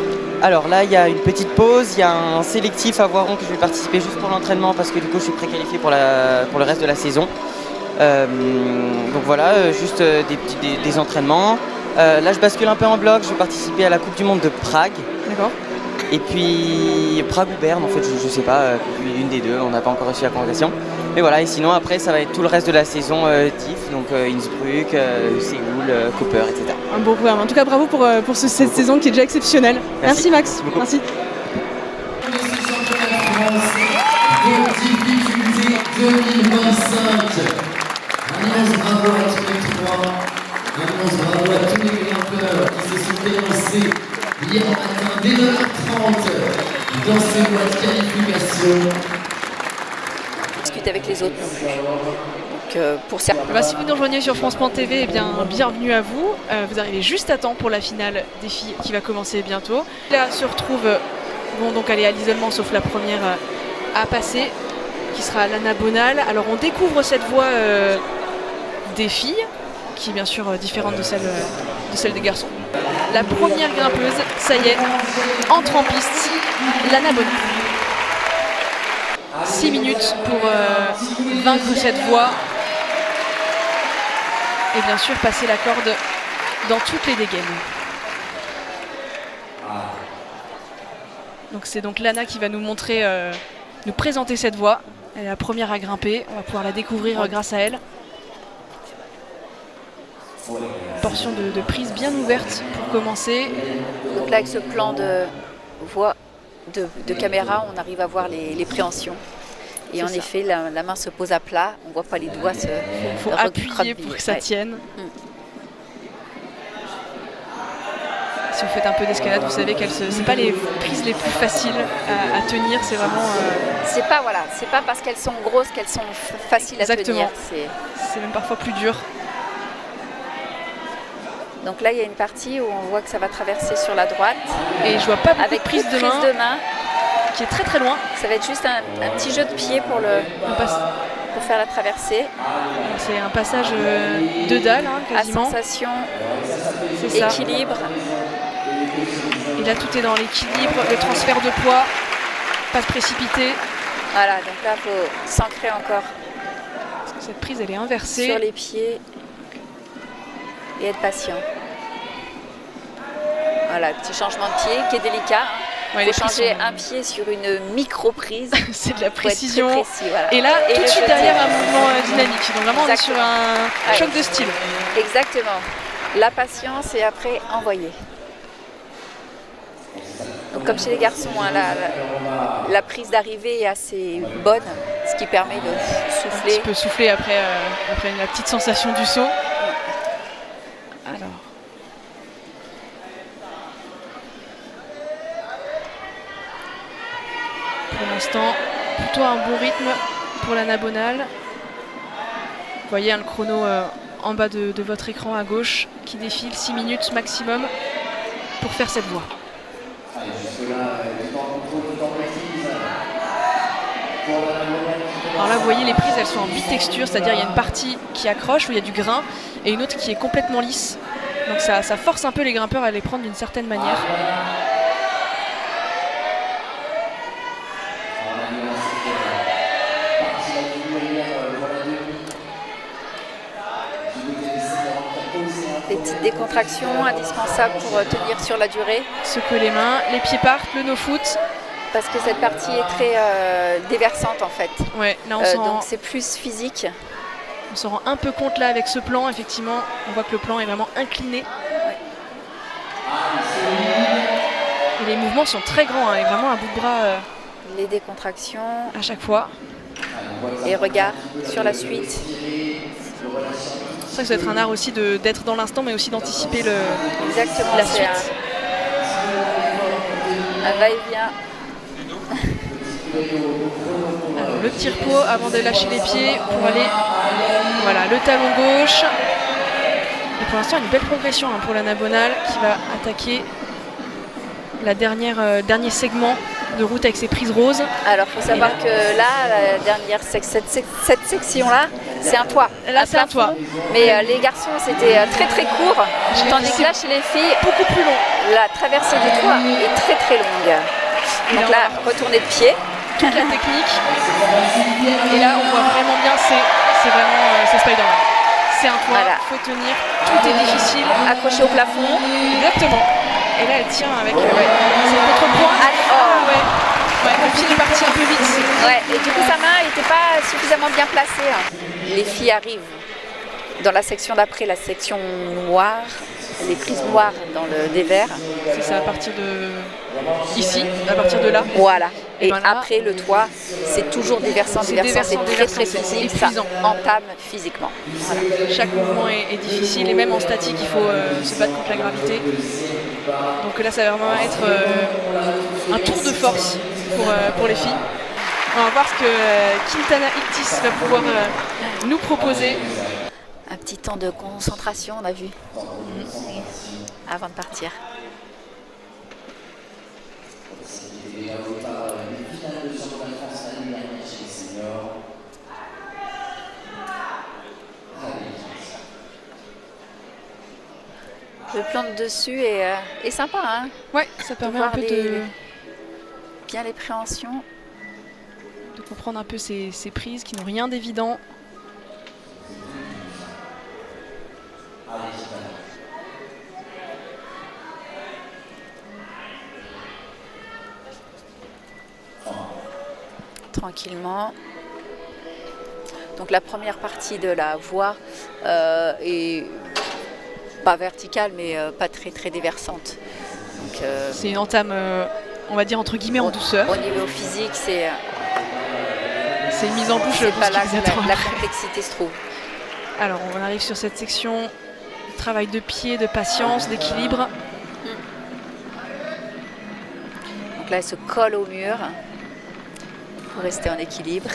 Speaker 4: Alors là, il y a une petite pause, il y a un sélectif à Voiron que je vais participer juste pour l'entraînement parce que du coup je suis préqualifié pour le reste de la saison. Donc voilà, juste des entraînements. Là je bascule un peu en bloc, je vais participer à la Coupe du Monde de Prague.
Speaker 1: D'accord.
Speaker 4: Et puis Prague ou Berne, en fait je sais pas, une des deux, on n'a pas encore reçu la convocation. Mais voilà, et sinon après ça va être tout le reste de la saison TIF, donc Innsbruck, Séoul, Cooper, etc.
Speaker 5: Un beau programme. En tout cas, bravo pour cette saison qui est déjà exceptionnelle. Merci Max.
Speaker 4: Beaucoup.
Speaker 5: Merci.
Speaker 6: Difficulté 2025. Un immense bravo à tous les trois. Un immense bravo à tous les grimpeurs qui se sont élancés hier matin dès 9h30 dans ces voies de qualification.
Speaker 3: Discuter avec les autres non plus. Donc, pour certains.
Speaker 1: Si vous nous rejoignez sur France.tv, eh bien, bienvenue à vous. Vous arrivez juste à temps pour la finale des filles qui va commencer bientôt. Là se retrouvent, vont donc aller à l'isolement sauf la première à passer, qui sera Lana Bonal. Alors on découvre cette voie des filles, qui est bien sûr différente de celle des garçons. La première grimpeuse, ça y est, entre en piste, Lana Bonal. 6 minutes pour vaincre cette voie et bien sûr passer la corde dans toutes les dégaines. Donc c'est donc Lana qui va nous montrer, nous présenter cette voie. Elle est la première à grimper, on va pouvoir la découvrir grâce à elle. Portion de prise bien ouverte pour commencer.
Speaker 3: Donc là avec ce plan de voie de caméra, on arrive à voir les préhensions. Et en effet, la main se pose à plat, on ne voit pas les doigts se
Speaker 1: Il faut appuyer pour que ça tienne. Si vous faites un peu d'escalade, vous savez qu'elles c'est pas les prises les plus faciles à tenir, c'est vraiment...
Speaker 3: C'est pas parce qu'elles sont grosses qu'elles sont faciles à tenir.
Speaker 1: C'est même parfois plus dur.
Speaker 3: Donc là, il y a une partie où on voit que ça va traverser sur la droite.
Speaker 1: Et je vois pas beaucoup
Speaker 3: avec
Speaker 1: de prise de main, qui est très très loin.
Speaker 3: Ça va être juste un petit jeu de pied pour faire la traversée.
Speaker 1: C'est un passage de dalle, quasiment.
Speaker 3: À sensation,
Speaker 1: c'est ça.
Speaker 3: Équilibre.
Speaker 1: Et là, tout est dans l'équilibre, le transfert de poids, pas se précipiter.
Speaker 3: Voilà, donc là, il faut s'ancrer encore.
Speaker 1: Parce que cette prise, elle est inversée.
Speaker 3: Sur les pieds. Et être patient. Voilà, petit changement de pied qui est délicat. Il faut changer un pied sur une micro-prise.
Speaker 1: C'est de la précision.
Speaker 3: Très précis, voilà.
Speaker 1: Et là, tout de suite derrière un mouvement dynamique. Donc vraiment, on est sur un choc de style.
Speaker 3: Exactement. La patience et après envoyer. Donc comme chez les garçons, la prise d'arrivée est assez bonne, ce qui permet de souffler.
Speaker 1: Tu peux souffler après la petite sensation du saut. Alors. Pour l'instant, plutôt un bon rythme pour Lana Bonal. Vous voyez le chrono en bas de votre écran à gauche qui défile 6 minutes maximum pour faire cette voie. Alors là, vous voyez, les prises, elles sont en bitexture, c'est-à-dire il y a une partie qui accroche où il y a du grain et une autre qui est complètement lisse. Donc ça force un peu les grimpeurs à les prendre d'une certaine manière.
Speaker 3: Des petites décontractions indispensables pour tenir sur la durée.
Speaker 1: Secouer les mains, les pieds partent, le no-foot.
Speaker 3: Parce que cette partie est très déversante en fait.
Speaker 1: Ouais, là
Speaker 3: donc c'est plus physique.
Speaker 1: On s'en rend un peu compte là avec ce plan, effectivement. On voit que le plan est vraiment incliné. Ouais. Et les mouvements sont très grands, et vraiment un bout de bras.
Speaker 3: Les décontractions.
Speaker 1: À chaque fois.
Speaker 3: Et regard sur la suite.
Speaker 1: C'est vrai que ça doit être un art aussi d'être dans l'instant, mais aussi d'anticiper
Speaker 3: la suite. Un va-et-vient.
Speaker 1: Alors, le petit repos avant de lâcher les pieds pour aller, voilà, le talon gauche. Et pour l'instant, une belle progression pour Lana Bonal qui va attaquer la dernier segment de route avec ses prises roses.
Speaker 3: Alors, il faut savoir que là, la dernière cette section-là, c'est un toit.
Speaker 1: Là, c'est un toit.
Speaker 3: Mais les garçons, c'était très très court. Tandis que là, chez les filles,
Speaker 1: Beaucoup plus long.
Speaker 3: la traversée du toit est très très longue. Donc là, retourner de pied.
Speaker 1: Toute la technique. Et là, on voit vraiment bien, c'est vraiment c'est Spider-Man. C'est un toit,
Speaker 3: Voilà.
Speaker 1: faut tenir, tout est difficile.
Speaker 3: Accroché au plafond.
Speaker 1: Exactement. Et là, elle tient avec c'est le contre-point.
Speaker 3: Allez, oh.
Speaker 1: Ouais, le pied est parti un peu vite.
Speaker 3: Ouais, et du coup, sa main n'était pas suffisamment bien placée. Les filles arrivent dans la section d'après, la section noire, les prises noires dans le dévers.
Speaker 1: C'est ça, à partir de ici, à partir de là.
Speaker 3: Voilà. Et
Speaker 1: ben là,
Speaker 3: après le toit, c'est toujours déversant,
Speaker 1: c'est
Speaker 3: déversant. C'est très
Speaker 1: déversant,
Speaker 3: très
Speaker 1: c'est
Speaker 3: physique, ça
Speaker 1: épuisant.
Speaker 3: entame physiquement. Voilà.
Speaker 1: Chaque mouvement est difficile et même en statique, il faut se battre contre la gravité. Donc là, ça va vraiment être un tour de force pour les filles. On va voir ce que Quintana Ictis va pouvoir nous proposer.
Speaker 3: Un petit temps de concentration, on a vu, avant de partir. Le plan de dessus est sympa, hein,
Speaker 1: Ouais, ça permet un
Speaker 3: voir
Speaker 1: peu
Speaker 3: bien les préhensions.
Speaker 1: de comprendre un peu ces prises qui n'ont rien d'évident.
Speaker 3: Tranquillement. Donc la première partie de la voie est pas verticale, mais pas très très déversante. Donc,
Speaker 1: C'est une entame, on va dire entre guillemets en douceur.
Speaker 3: au niveau physique, c'est
Speaker 1: une mise en bouche pour
Speaker 3: pas
Speaker 1: ce
Speaker 3: là
Speaker 1: qui
Speaker 3: que
Speaker 1: vous attend
Speaker 3: la
Speaker 1: après.
Speaker 3: complexité se trouve.
Speaker 1: Alors, on arrive sur cette section. Travail de pied, de patience, d'équilibre.
Speaker 3: Donc là, elle se colle au mur pour rester en équilibre.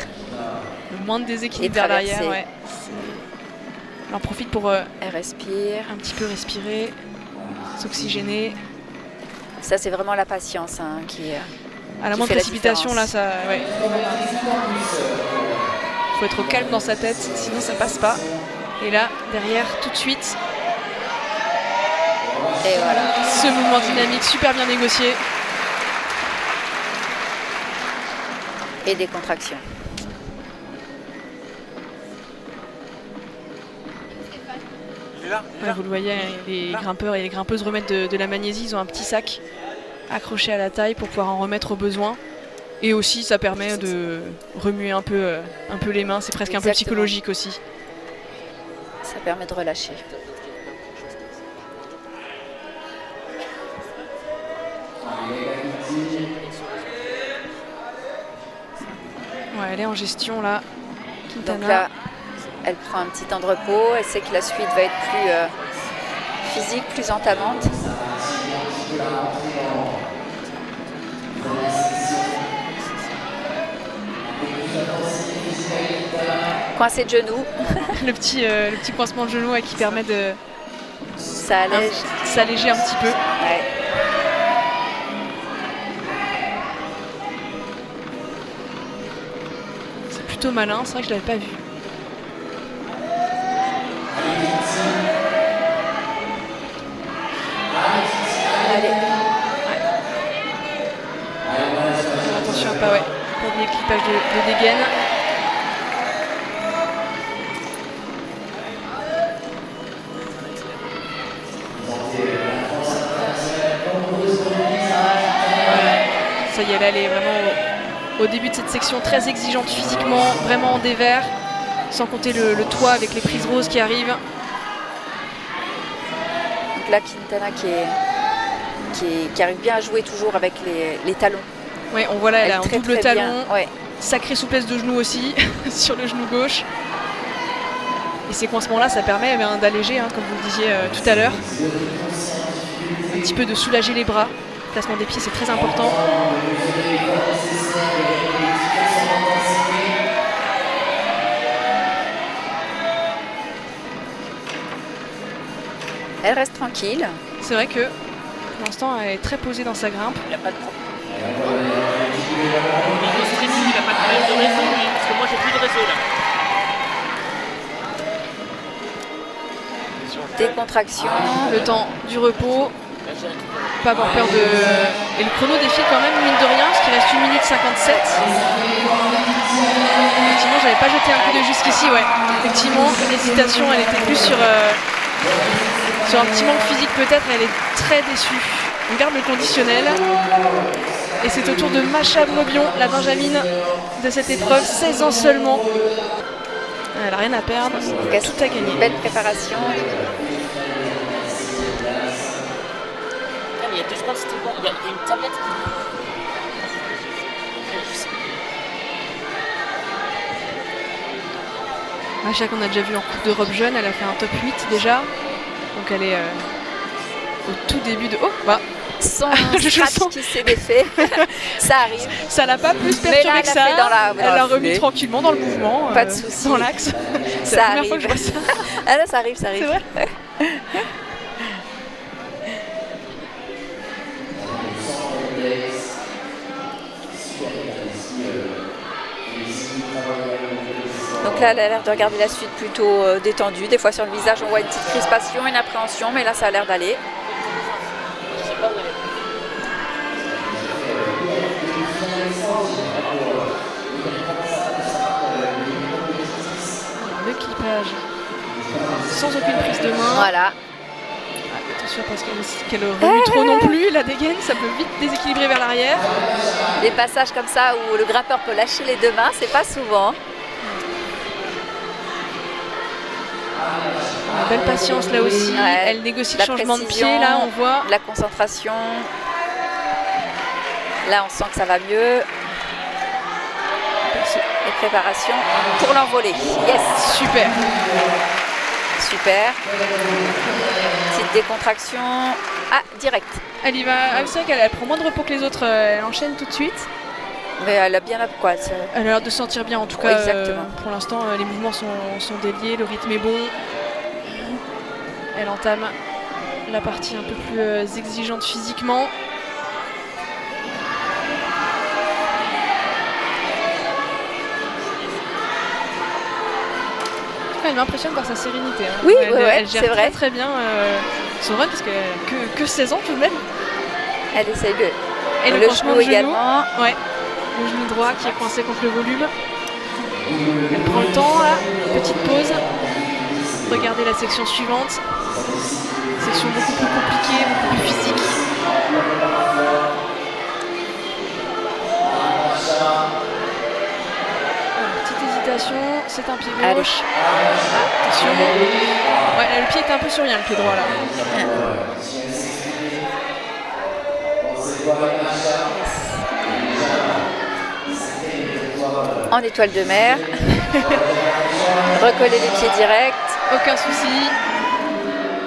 Speaker 1: Le moins de déséquilibre
Speaker 3: Et
Speaker 1: vers l'arrière.
Speaker 3: traverser.
Speaker 1: Ouais. On en profite pour
Speaker 3: Elle respire.
Speaker 1: un petit peu respirer, s'oxygéner.
Speaker 3: Ça, c'est vraiment la patience hein, qui
Speaker 1: À la
Speaker 3: qui
Speaker 1: moindre
Speaker 3: fait la
Speaker 1: précipitation, là,
Speaker 3: différence.
Speaker 1: ça. Ouais. Faut être au calme dans sa tête, sinon ça passe pas. Et là, derrière, tout de suite,
Speaker 3: Et voilà.
Speaker 1: ce mouvement dynamique super bien négocié.
Speaker 3: Et des contractions.
Speaker 1: Ouais, vous le voyez, les grimpeurs et les grimpeuses remettent de la magnésie. Ils ont un petit sac accroché à la taille pour pouvoir en remettre au besoin. Et aussi, ça permet de remuer un peu les mains. C'est presque un peu
Speaker 3: Exactement.
Speaker 1: psychologique aussi.
Speaker 3: Ça permet de relâcher.
Speaker 1: Ouais, elle est en gestion là. Quintana.
Speaker 3: Donc là, elle prend un petit temps de repos. Elle sait que la suite va être plus physique, plus entamante. Coincé de genoux,
Speaker 1: le petit coincement de genou qui permet de
Speaker 3: ça allège.
Speaker 1: s'alléger un petit peu.
Speaker 3: Ouais.
Speaker 1: C'est plutôt malin, c'est vrai que je l'avais pas vu.
Speaker 3: Allez.
Speaker 1: Alors, attention à pas oublier le clipage de dégaine. Ça y est, là, elle est vraiment au début de cette section très exigeante physiquement, vraiment en dévers, sans compter le toit avec les prises roses qui arrivent.
Speaker 3: Donc là, Quintana qui arrive bien à jouer toujours avec les talons.
Speaker 1: Oui, on voit là, elle a un
Speaker 3: est très,
Speaker 1: double
Speaker 3: très bien.
Speaker 1: talon,
Speaker 3: Ouais.
Speaker 1: sacrée souplesse de genou aussi, sur le genou gauche. Et ces coincements-là, ça permet d'alléger, comme vous le disiez tout à l'heure. Un petit peu de soulager les bras. Le placement des pieds, c'est très important.
Speaker 3: Elle reste tranquille.
Speaker 1: C'est vrai que pour l'instant, elle est très posée dans sa grimpe.
Speaker 3: Il n'y a pas de problème.
Speaker 7: streaming, il n'a pas de problème de réseau, lui, parce que moi j'ai plus de réseau là.
Speaker 3: Décontraction.
Speaker 1: Le temps du repos. Pas avoir peur de... Et le chrono défile quand même, mine de rien, parce qu'il reste 1 minute 57. Effectivement, j'avais pas jeté un coup de jusqu'ici, ouais. Effectivement, l'hésitation, elle était plus sur un petit manque physique peut-être, elle est très déçue. On garde le conditionnel. Et c'est au tour de Macha Brebion, la benjamine de cette épreuve, 16 ans seulement. Elle n'a rien à perdre, tout à gagner.
Speaker 3: Belle préparation.
Speaker 7: Il y a 2 secondes, c'était bon. Il y a une tablette.
Speaker 1: Macha qu'on a déjà vu en Coupe d'Europe jeune, elle a fait un top 8 déjà. Donc elle est au tout début de... Oh bah
Speaker 3: Son
Speaker 1: Je
Speaker 3: scratch
Speaker 1: sens.
Speaker 3: qui s'est défait. Ça arrive.
Speaker 1: ça l'a pas plus
Speaker 3: Mais là,
Speaker 1: perturbé que
Speaker 3: elle
Speaker 1: ça.
Speaker 3: l'a fait dans la
Speaker 1: Elle l'a remis
Speaker 3: foulée.
Speaker 1: tranquillement dans le mouvement.
Speaker 3: Pas de souci.
Speaker 1: Dans l'axe. C'est
Speaker 3: Ça
Speaker 1: la première
Speaker 3: arrive.
Speaker 1: fois que je vois ça.
Speaker 3: Ah là, ça arrive, ça arrive.
Speaker 1: C'est vrai.
Speaker 3: Donc là, elle a l'air de regarder la suite plutôt détendue. Des fois, sur le visage, on voit une petite crispation, une appréhension, mais là, ça a l'air d'aller.
Speaker 1: Le clipage sans aucune prise de main.
Speaker 3: Voilà.
Speaker 1: Attention parce qu'elle remue trop non plus. La dégaine, ça peut vite déséquilibrer vers l'arrière.
Speaker 3: Des passages comme ça où le grimpeur peut lâcher les 2 mains, c'est pas souvent.
Speaker 1: Belle patience là aussi.
Speaker 3: Ouais.
Speaker 1: Elle négocie le
Speaker 3: La
Speaker 1: changement de
Speaker 3: précision,
Speaker 1: pied là, on voit.
Speaker 3: La concentration. Là, on sent que ça va mieux. Les préparations pour l'envoler. Yes,
Speaker 1: Super.
Speaker 3: super. Petite décontraction. Ah, direct.
Speaker 1: Elle y va. Ah, c'est vrai qu'elle prend moins de repos que les autres. Elle enchaîne tout de suite.
Speaker 3: Mais elle a bien la quoi.
Speaker 1: Elle a l'air de se sentir bien en tout cas.
Speaker 3: Exactement.
Speaker 1: Pour l'instant, les mouvements sont déliés, le rythme est bon. Elle entame la partie un peu plus exigeante physiquement. Elle m'impressionne par sa sérénité. Hein.
Speaker 3: Oui,
Speaker 1: elle,
Speaker 3: ouais,
Speaker 1: elle gère
Speaker 3: c'est vrai.
Speaker 1: très bien son run parce qu'elle a que 16 ans tout de même.
Speaker 3: Elle essaye de.
Speaker 1: Et le
Speaker 3: le
Speaker 1: penchement
Speaker 3: genou
Speaker 1: de genou.
Speaker 3: également.
Speaker 1: Ouais. Le genou droit qui est coincé contre le volume. Elle prend le temps là, petite pause. Regardez la section suivante. Section beaucoup plus compliquée, beaucoup plus physique. Voilà, petite hésitation, c'est un pied
Speaker 3: Allez.
Speaker 1: gauche. Attention. Ouais, là, le pied est un peu sur rien, le pied droit là.
Speaker 3: En étoile de mer. Recoller les pieds directs.
Speaker 1: Aucun souci.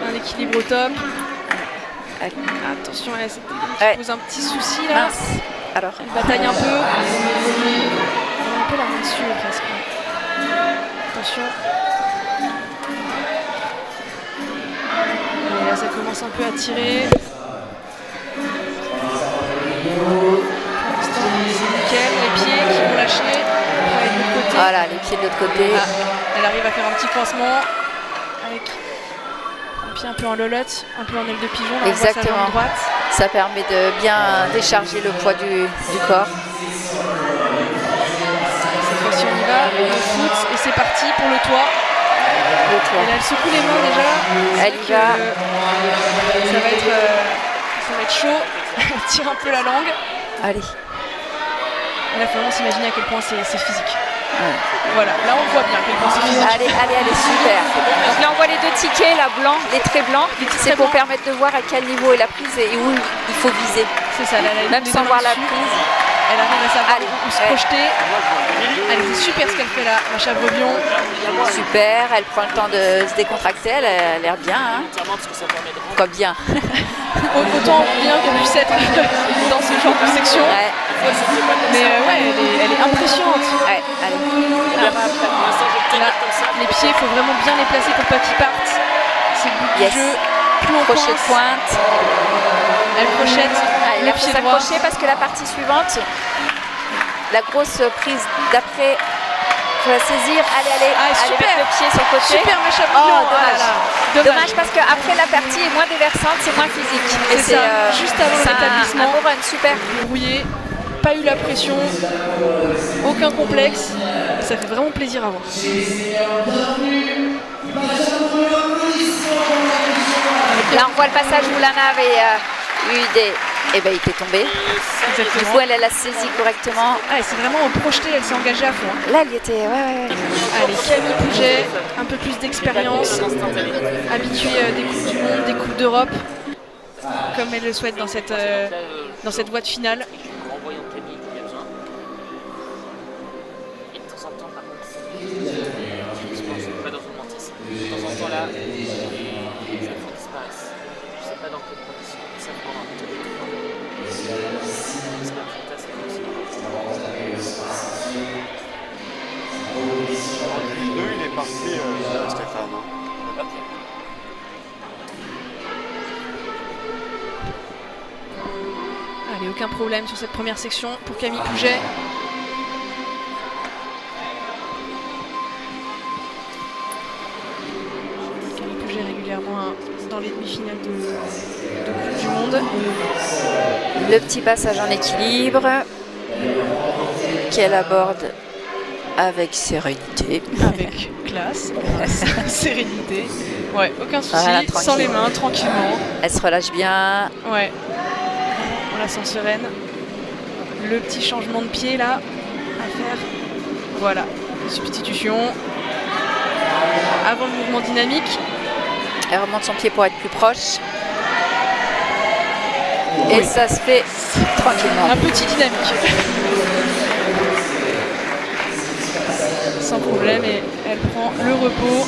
Speaker 1: Un équilibre au top.
Speaker 3: Allez.
Speaker 1: Attention, elle se
Speaker 3: Ouais.
Speaker 1: pose un petit souci là.
Speaker 3: Mince. Alors,
Speaker 1: Elle bataille un peu. Elle a un peu la main dessus presque. Attention. Et là, ça commence un peu à tirer. Pour l'instant, c'est nickel. Les pieds qui vont lâcher. Après, de l'autre côté.
Speaker 3: voilà, les pieds de l'autre côté.
Speaker 1: Ah, elle arrive à faire un petit coincement avec un pied un peu en lolotte, un peu en aile de pigeon. Là, on voit sa
Speaker 3: Exactement.
Speaker 1: jambe droite.
Speaker 3: Ça permet de bien décharger le poids du corps.
Speaker 1: Cette fois-ci, on y va. On foot et c'est parti pour le toit.
Speaker 3: Le toit.
Speaker 1: Elle succoue les mains déjà.
Speaker 3: Elle y va.
Speaker 1: Ça va être chaud. Elle tire un peu la langue.
Speaker 3: Allez.
Speaker 1: Là, il faut vraiment s'imaginer à quel point c'est physique.
Speaker 3: Ouais.
Speaker 1: Voilà, là on voit bien à quel point c'est physique.
Speaker 3: Allez, super. Donc là, on voit les 2 tickets, là, blancs, les traits blancs. C'est pour permettre de voir à quel niveau est la prise et où il faut viser.
Speaker 1: C'est ça, là,
Speaker 3: Même sans voir la prise.
Speaker 1: Elle arrive à savoir
Speaker 3: Allez,
Speaker 1: où se
Speaker 3: ouais.
Speaker 1: projeter. Allez, c'est super ce qu'elle fait là, Macha Brebion.
Speaker 3: Super, elle prend le temps de se décontracter, elle a l'air bien. Hein.
Speaker 7: Parce que ça permet de rendre.
Speaker 3: Quoi bien.
Speaker 1: Autant bien qu'elle puisse être dans ce genre de section.
Speaker 3: Ouais,
Speaker 1: Mais ouais, elle est impressionnante.
Speaker 3: ouais, allez.
Speaker 1: Là, les pieds, il faut vraiment bien les placer pour pas qu'ils partent. C'est le but
Speaker 3: Yes.
Speaker 1: du jeu. Plus on
Speaker 3: Crochet de
Speaker 1: coince,
Speaker 3: pointe.
Speaker 1: elle crochette
Speaker 3: Ah, il
Speaker 1: le
Speaker 3: a
Speaker 1: pied
Speaker 3: fait
Speaker 1: droit.
Speaker 3: s'accrocher parce que la partie suivante, la grosse prise d'après. Il faut la saisir. Allez,
Speaker 1: Ah,
Speaker 3: allez
Speaker 1: super.
Speaker 3: mettre le pied sur le côté.
Speaker 1: Super Macha
Speaker 3: Oh,
Speaker 1: Bouillon.
Speaker 3: dommage.
Speaker 1: Dommage.
Speaker 3: Dommage parce qu'après la partie est moins déversante, c'est moins physique. Et
Speaker 1: C'est ça, juste avant le
Speaker 3: c'est
Speaker 1: rétablissement.
Speaker 3: un beau run, super.
Speaker 1: Brouillé, pas eu la pression, aucun complexe. Ça fait vraiment plaisir à voir.
Speaker 3: Là, on voit le passage où Lana avait eu des... Eh ben, il était tombé. Du
Speaker 1: Exactement.
Speaker 3: coup, elle a saisi correctement.
Speaker 1: Ah, elle s'est vraiment projetée, elle s'est engagée à fond. Hein.
Speaker 3: Là, elle y était... Ouais.
Speaker 1: Allez, Camille Pouget, un peu plus d'expérience, habituée des Coupes du Monde, des Coupes d'Europe, comme elle le souhaite dans cette voie de finale.
Speaker 7: Renvoyons Camille qui a besoin. Et de temps en temps, par contre, je suis pas dans une mentisse. De temps en temps, là, les enfants disparaissent. Je sais pas dans quelles conditions. Ça prend un peu de temps.
Speaker 8: Il est parti, Stéphane.
Speaker 1: Allez, aucun problème sur cette première section pour Camille Pouget. Camille Pouget régulièrement dans les demi-finales de Coupe du Monde.
Speaker 3: Le petit passage en équilibre qu'elle aborde avec sérénité.
Speaker 1: Avec classe, grâce, sérénité. Ouais, aucun souci,
Speaker 3: Voilà,
Speaker 1: sans
Speaker 3: tranquille.
Speaker 1: les mains, tranquillement.
Speaker 3: Elle se relâche bien.
Speaker 1: Ouais, on la sent sereine. Le petit changement de pied là à faire. Voilà, substitution. Avant le mouvement dynamique.
Speaker 3: Elle remonte son pied pour être plus proche. Et ça se fait tranquillement.
Speaker 1: Un petit dynamique. Sans problème, et elle prend le repos.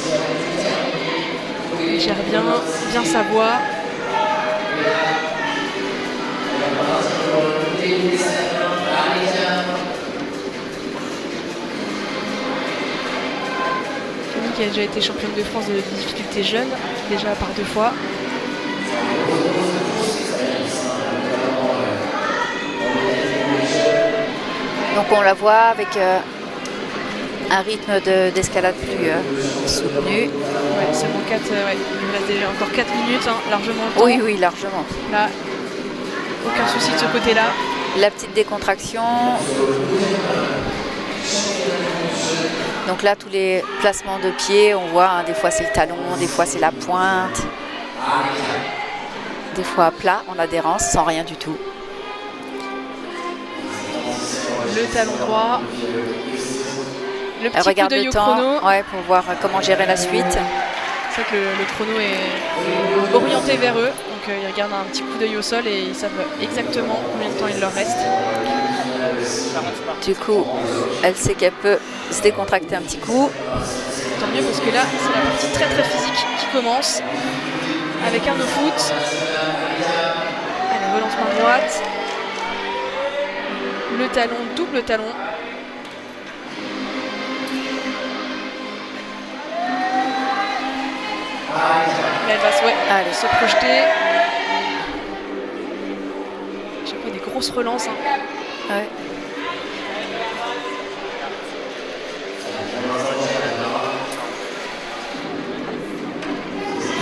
Speaker 1: Elle gère bien sa voix. Camille qui a déjà été championne de France de difficulté jeune, déjà par 2 fois.
Speaker 3: Donc on la voit avec un rythme d'escalade plus soutenu.
Speaker 1: Ouais, seulement 4, il reste déjà encore 4 minutes, hein, largement le temps.
Speaker 3: Oui, largement.
Speaker 1: Là, aucun souci de ce côté-là.
Speaker 3: La petite décontraction. Donc là, tous les placements de pied, on voit, hein, des fois c'est le talon, des fois c'est la pointe. Des fois à plat, en adhérence, sans rien du tout.
Speaker 1: Le talon droit. Le
Speaker 3: Elle
Speaker 1: petit coup
Speaker 3: regarde
Speaker 1: d'œil
Speaker 3: le
Speaker 1: au
Speaker 3: temps,
Speaker 1: chrono.
Speaker 3: ouais, pour voir comment gérer la suite.
Speaker 1: C'est vrai que le chrono est orienté vers eux. Donc ils regardent un petit coup d'œil au sol et ils savent exactement combien de temps il leur reste.
Speaker 3: Du coup, elle sait qu'elle peut se décontracter un petit coup.
Speaker 1: Tant mieux parce que là, c'est la partie très très physique qui commence. Avec un no-foot. Allez, relance main droite. Le talon, double talon. Là, elle va
Speaker 3: Allez.
Speaker 1: se projeter. Chaque fois des grosses relances. Hein.
Speaker 3: Ouais.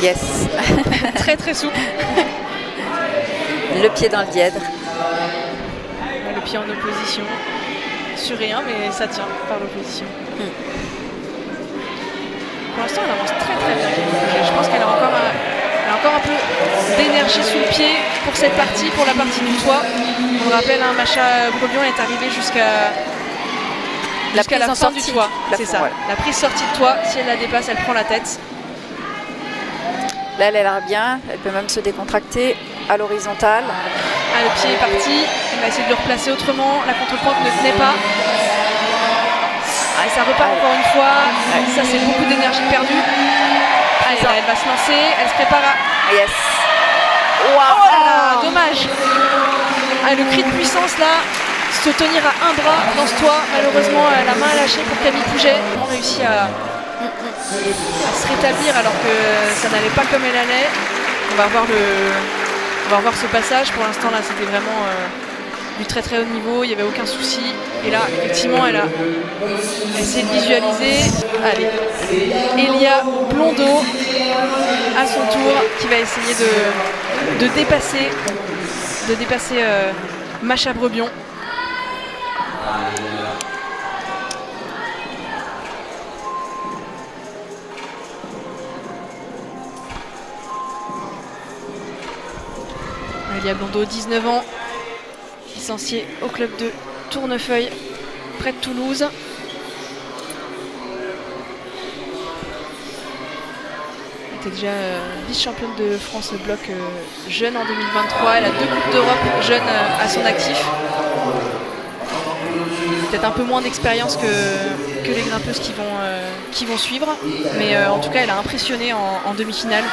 Speaker 3: Yes.
Speaker 1: Très très souple.
Speaker 3: Le pied dans le dièdre.
Speaker 1: Le pied en opposition. Sur rien, mais ça tient par l'opposition. Pour l'instant, elle avance très très bien. Je pense qu'elle a encore un peu d'énergie sous le pied pour cette partie, pour la partie du toit. On le rappelle, hein, Macha Brebion est arrivée jusqu'à la
Speaker 3: prise en
Speaker 1: fin du
Speaker 3: sortie
Speaker 1: toit.
Speaker 3: du
Speaker 1: C'est
Speaker 3: plafond,
Speaker 1: ça.
Speaker 3: ouais.
Speaker 1: La prise sortie de toit, si elle la dépasse, elle prend la tête.
Speaker 3: Là, elle a l'air bien. Elle peut même se décontracter à l'horizontale.
Speaker 1: Ah, le pied est parti. Elle va essayer de le replacer autrement. La contre-pente ne tenait pas. Ah, et ça repart encore une fois. Ça, c'est beaucoup d'énergie perdue. Allez, là, elle va se lancer. Elle se prépare à...
Speaker 3: Yes.
Speaker 1: Oh là là, dommage. Ah, le cri de puissance là, se tenir à un bras dans ce toit. Malheureusement, la main a lâché pour Camille Pouget. On a réussi à se rétablir alors que ça n'allait pas comme elle allait. On va revoir ce passage. Pour l'instant là, c'était vraiment du très très haut niveau, il n'y avait aucun souci. Et là, effectivement, elle a essayé de visualiser. Allez, Elia Blondeau à son tour qui va essayer de dépasser Macha Brebion. Elia Blondeau, 19 ans, licenciée au club de Tournefeuille, près de Toulouse. Elle était déjà vice-championne de France bloc jeune en 2023. Elle a 2 coupes d'Europe jeunes à son actif. Peut-être un peu moins d'expérience que les grimpeuses qui vont suivre. Mais en tout cas, elle a impressionné en demi-finale.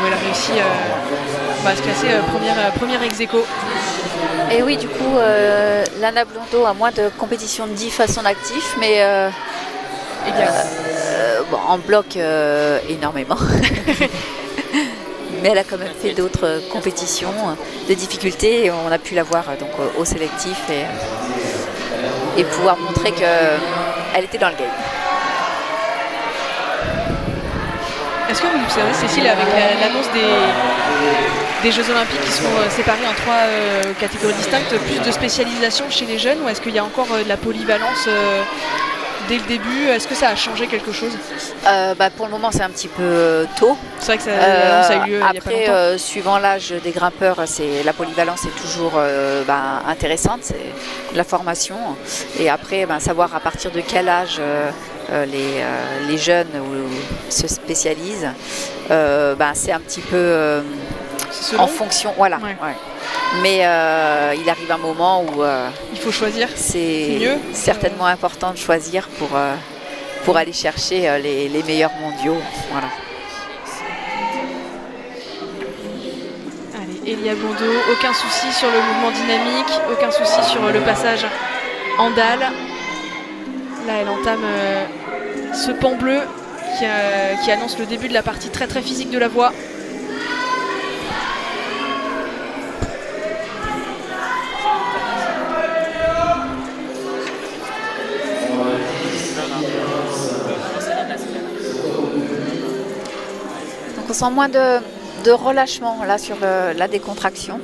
Speaker 1: Où elle a réussi à se classer première ex-aequo.
Speaker 3: Et oui, du coup, Lana Blondeau a moins de compétitions de diff à son actif, mais en bloc énormément. Mais elle a quand même fait d'autres compétitions de difficulté et on a pu la voir donc, au sélectif et pouvoir montrer qu'elle était dans le game.
Speaker 1: Est-ce que vous savez, Cécile, avec l'annonce des Jeux Olympiques qui seront séparés en 3 catégories distinctes, plus de spécialisation chez les jeunes, ou est-ce qu'il y a encore de la polyvalence dès le début? Est-ce que ça a changé quelque chose?
Speaker 3: Pour le moment, c'est un petit peu tôt.
Speaker 1: C'est vrai que ça a eu lieu il n'y a pas
Speaker 3: après,
Speaker 1: longtemps.
Speaker 3: suivant l'âge des grimpeurs, la polyvalence est toujours intéressante, c'est de la formation. Et après, savoir à partir de quel âge les jeunes se spécialisent, c'est un petit peu en fonction. Voilà.
Speaker 1: Ouais.
Speaker 3: Ouais. Mais il arrive un moment où
Speaker 1: il faut choisir.
Speaker 3: C'est
Speaker 1: mieux.
Speaker 3: Certainement important de choisir pour aller chercher les meilleurs mondiaux. Voilà.
Speaker 1: Allez, Elia Blondeau, aucun souci sur le mouvement dynamique, aucun souci sur le passage en dalle. Là, elle entame ce pan bleu qui annonce le début de la partie très très physique de la voie.
Speaker 3: Donc on sent moins de relâchement là sur la décontraction.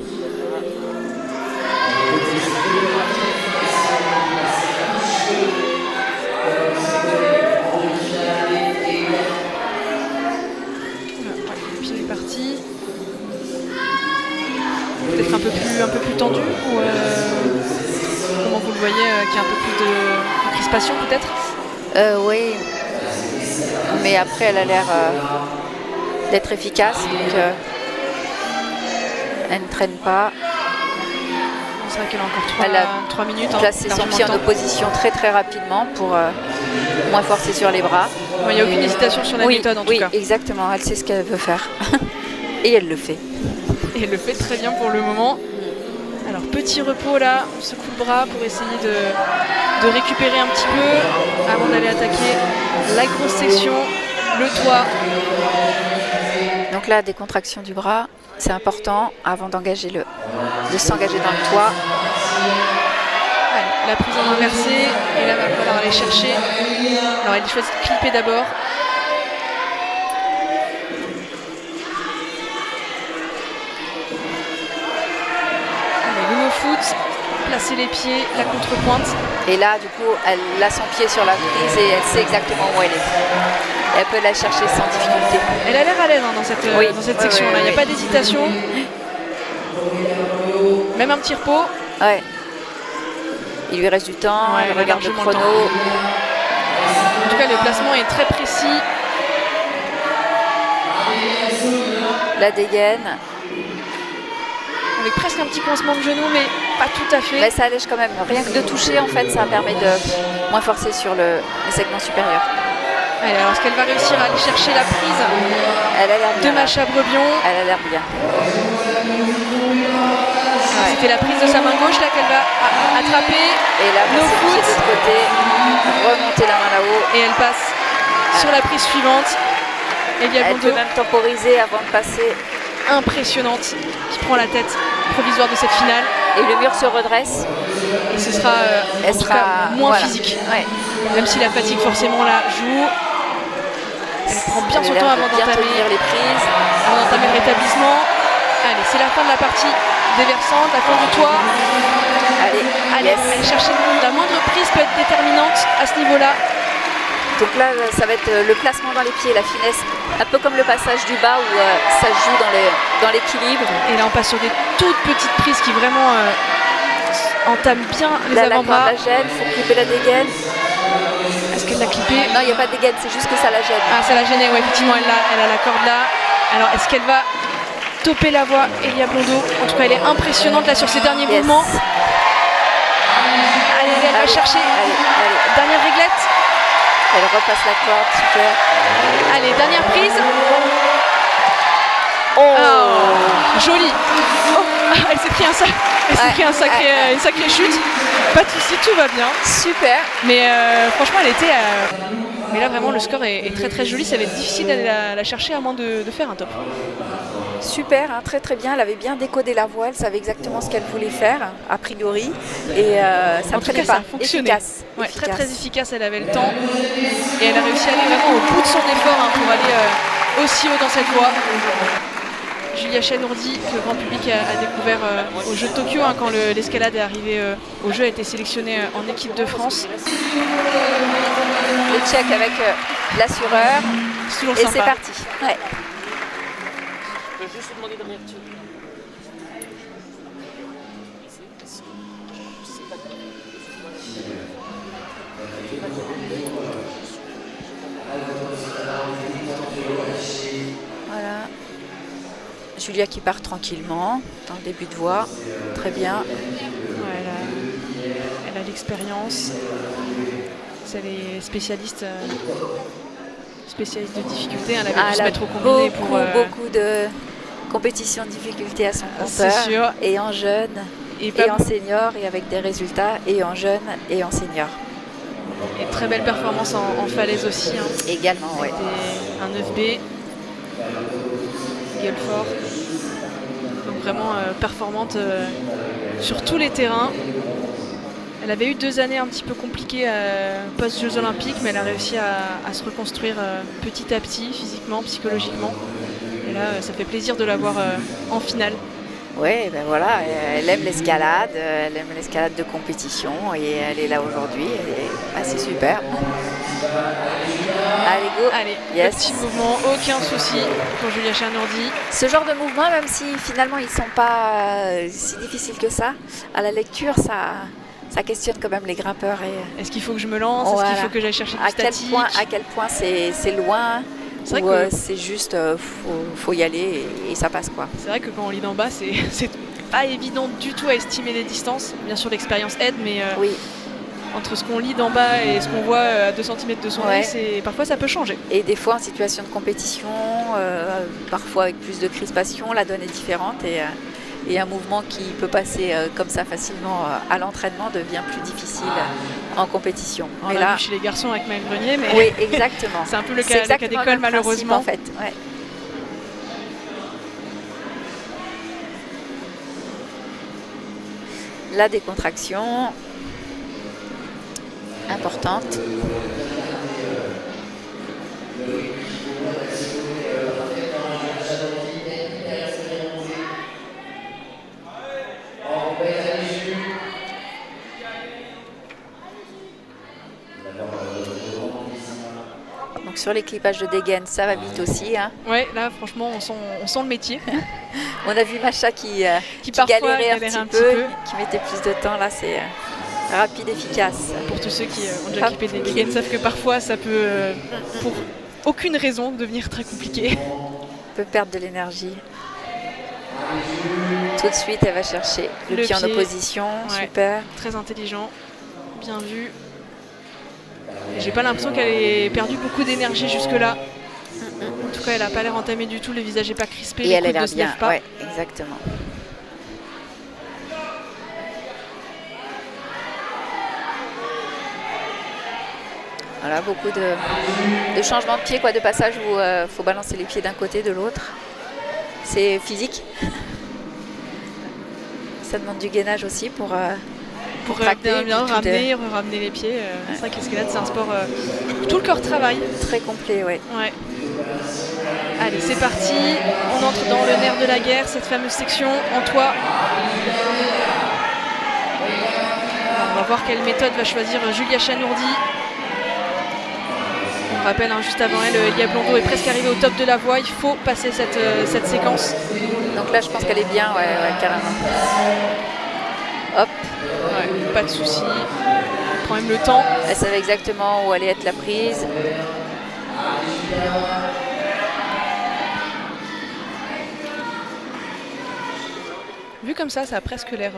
Speaker 1: Le pied est parti. Peut-être un peu plus tendu ou comment vous le voyez, qu'il y a un peu plus de crispation peut-être?
Speaker 3: Oui, mais après elle a l'air d'être efficace, donc elle ne traîne pas.
Speaker 1: C'est vrai qu'elle a encore 3 minutes.
Speaker 3: Placé son pied en opposition très très rapidement pour moins forcer sur les bras.
Speaker 1: Il n'y a aucune hésitation sur la méthode en tout cas.
Speaker 3: Oui, exactement, elle sait ce qu'elle veut faire. Et elle le fait.
Speaker 1: Et elle le fait très bien pour le moment. Alors petit repos là, on secoue le bras pour essayer de récupérer un petit peu avant d'aller attaquer la grosse section, le toit.
Speaker 3: Donc là, décontraction du bras, c'est important avant d'engager de s'engager dans le toit.
Speaker 1: Allez, la prise en inversée, et là il va falloir aller chercher. Alors elle choisit de clipper d'abord. Foot, placer les pieds, la contrepointe.
Speaker 3: Et là, du coup, elle a son pied sur la prise et elle sait exactement où elle est. Elle peut la chercher sans difficulté.
Speaker 1: Elle a l'air à l'aise dans cette section-là. Il n'y a pas d'hésitation. Même un petit repos.
Speaker 3: Ouais. Il lui reste du temps. Elle regarde le chrono.
Speaker 1: En tout cas, le placement est très précis.
Speaker 3: La dégaine.
Speaker 1: Avec presque un petit coincement de genou, mais pas tout à fait.
Speaker 3: Mais ça allège quand même. Rien que de toucher, en fait, ça permet de moins forcer sur les segments supérieurs.
Speaker 1: Allez, alors est-ce qu'elle va réussir à aller chercher la prise
Speaker 3: de
Speaker 1: Macha Brebion?
Speaker 3: Elle a l'air bien.
Speaker 1: C'était la prise de sa main gauche là qu'elle va attraper.
Speaker 3: Et là,
Speaker 1: No Foot
Speaker 3: de l'autre côté, remonter la main là-haut.
Speaker 1: Et elle passe sur la prise suivante.
Speaker 3: Elle peut même temporiser avant de passer
Speaker 1: impressionnante qui prend la tête provisoire de cette finale.
Speaker 3: Et le mur se redresse.
Speaker 1: Et ce sera en tout cas moins physique.
Speaker 3: Ouais.
Speaker 1: Même si la fatigue forcément là joue. Elle prend bien son temps avant d'entamer
Speaker 3: les prises.
Speaker 1: Avant d'entamer le rétablissement. Allez, c'est la fin de la partie déversante, la fin du toit.
Speaker 3: Allez,
Speaker 1: Aller chercher la moindre prise peut être déterminante à ce niveau-là.
Speaker 3: Donc là, ça va être le placement dans les pieds, la finesse, un peu comme le passage du bas où ça joue dans l'équilibre.
Speaker 1: Et là, on passe sur des toutes petites prises qui vraiment entament bien les avant-bras.
Speaker 3: La gêne, il faut clipper la dégaine.
Speaker 1: Est-ce qu'elle l'a clippé?
Speaker 3: Non, il n'y a pas de dégaine, c'est juste que ça la gêne.
Speaker 1: Ah, ça la gênait, ouais, effectivement, elle a la corde là. Alors, est-ce qu'elle va topper la voie, Elia Blondeau? En tout cas, elle est impressionnante là sur ses derniers mouvements. Allez, elle va chercher. Dernière réglette.
Speaker 3: Elle repasse la corde, super.
Speaker 1: Allez, dernière prise. Jolie. Elle s'est pris une sacrée chute. Pas de soucis, tout va bien.
Speaker 3: Super.
Speaker 1: Mais franchement, elle était... Mais là, vraiment, le score est très très joli. Ça va être difficile d'aller la chercher à moins de faire un top.
Speaker 3: Super, hein, très très bien. Elle avait bien décodé la voie. Elle savait exactement ce qu'elle voulait faire, a priori. Et ça
Speaker 1: en tout cas, ça a fonctionné. Ouais, très très efficace. Elle avait le temps. Et elle a réussi à aller vraiment au bout de son effort pour aller aussi haut dans cette voie. Julia Chanourdi, que le grand public a découvert aux Jeux de Tokyo, quand l'escalade est arrivée au jeu, a été sélectionnée en équipe de France.
Speaker 3: Le check avec l'assureur.
Speaker 1: C'est toujours
Speaker 3: et
Speaker 1: sympa.
Speaker 3: C'est parti. Ouais.
Speaker 7: Je peux juste vous demander d'ouverture.
Speaker 3: Voilà. Julia qui part tranquillement dans le début de voie. Très bien.
Speaker 1: Ouais, elle a l'expérience. Elle est spécialiste de difficulté. Elle avait dû se mettre au combiné pour...
Speaker 3: beaucoup de compétitions de difficulté à son compteur.
Speaker 1: C'est sûr.
Speaker 3: Et en jeune, et en senior, et avec des résultats, et en jeune, et en senior.
Speaker 1: Et très belle performance en falaise aussi.
Speaker 3: Également, oui.
Speaker 1: Un 9B. Gueulefort. Donc vraiment performante sur tous les terrains. Elle avait eu 2 années un petit peu compliquées post-Jeux Olympiques, mais elle a réussi à se reconstruire petit à petit, physiquement, psychologiquement. Et là, ça fait plaisir de la voir en finale.
Speaker 3: Oui, ben voilà, elle aime l'escalade, de compétition et elle est là aujourd'hui. C'est super. Allez, go.
Speaker 1: Allez,
Speaker 3: yes.
Speaker 1: Petit mouvement, aucun souci pour Julia Chanourdi.
Speaker 3: Ce genre de mouvement, même si finalement ils ne sont pas si difficiles que ça, à la lecture, ça questionne quand même les grimpeurs.
Speaker 1: Est-ce qu'il faut que je me lance?
Speaker 3: Voilà.
Speaker 1: Est-ce qu'il faut que j'aille chercher du statique?
Speaker 3: À quel point c'est loin?
Speaker 1: C'est vrai que
Speaker 3: c'est juste, faut y aller et ça passe quoi.
Speaker 1: C'est vrai que quand on lit d'en bas, c'est pas évident du tout à estimer les distances. Bien sûr, l'expérience aide, mais
Speaker 3: oui.
Speaker 1: Entre ce qu'on lit d'en bas et ce qu'on voit à 2 cm de son nez, parfois ça peut changer.
Speaker 3: Et des fois en situation de compétition, parfois avec plus de crispation, la donne est différente et un mouvement qui peut passer comme ça facilement à l'entraînement devient plus difficile en compétition.
Speaker 1: On l'a vu chez les garçons avec Maël Grenier, mais
Speaker 3: oui, exactement.
Speaker 1: C'est un peu le cas d'école malheureusement.
Speaker 3: En fait. Ouais. La décontraction importante. Donc sur les clipages de dégaine, ça va vite aussi. Hein.
Speaker 1: Ouais, là franchement on sent le métier.
Speaker 3: On a vu Macha qui galérait un petit peu, qui mettait plus de temps. Là c'est rapide, efficace.
Speaker 1: Pour tous ceux qui ont déjà clippé des dégaines, savent que parfois ça peut, pour aucune raison, devenir très compliqué.
Speaker 3: On peut perdre de l'énergie. Tout de suite, elle va chercher le pied en opposition. Ouais, super.
Speaker 1: Très intelligent, bien vu. J'ai pas l'impression qu'elle ait perdu beaucoup d'énergie jusque-là. En tout cas, elle n'a pas l'air entamée du tout, le visage n'est pas crispé,
Speaker 3: et
Speaker 1: les
Speaker 3: elle
Speaker 1: coudes ne se lèvent pas.
Speaker 3: Ouais, exactement. Voilà, beaucoup de changements de pied, de passage où il faut balancer les pieds d'un côté, de l'autre. c'est physique. Ça demande du gainage aussi pour tracter,
Speaker 1: bien
Speaker 3: puis
Speaker 1: ramener les pieds. C'est vrai que l'escalade, c'est un sport où tout le corps travaille.
Speaker 3: très complet, ouais.
Speaker 1: Ouais. Allez, c'est parti. On entre dans le nerf de la guerre, cette fameuse section en toit. Alors, on va voir quelle méthode va choisir Julia Chanourdi. On rappelle, juste avant elle, Elia Blondeau est presque arrivée au top de la voie. Il faut passer cette séquence.
Speaker 3: Donc là, je pense qu'elle est bien, ouais, carrément. Hop,
Speaker 1: Ouais, pas de souci. On prend même le temps.
Speaker 3: elle savait exactement où allait être la prise.
Speaker 1: Vu comme ça a presque l'air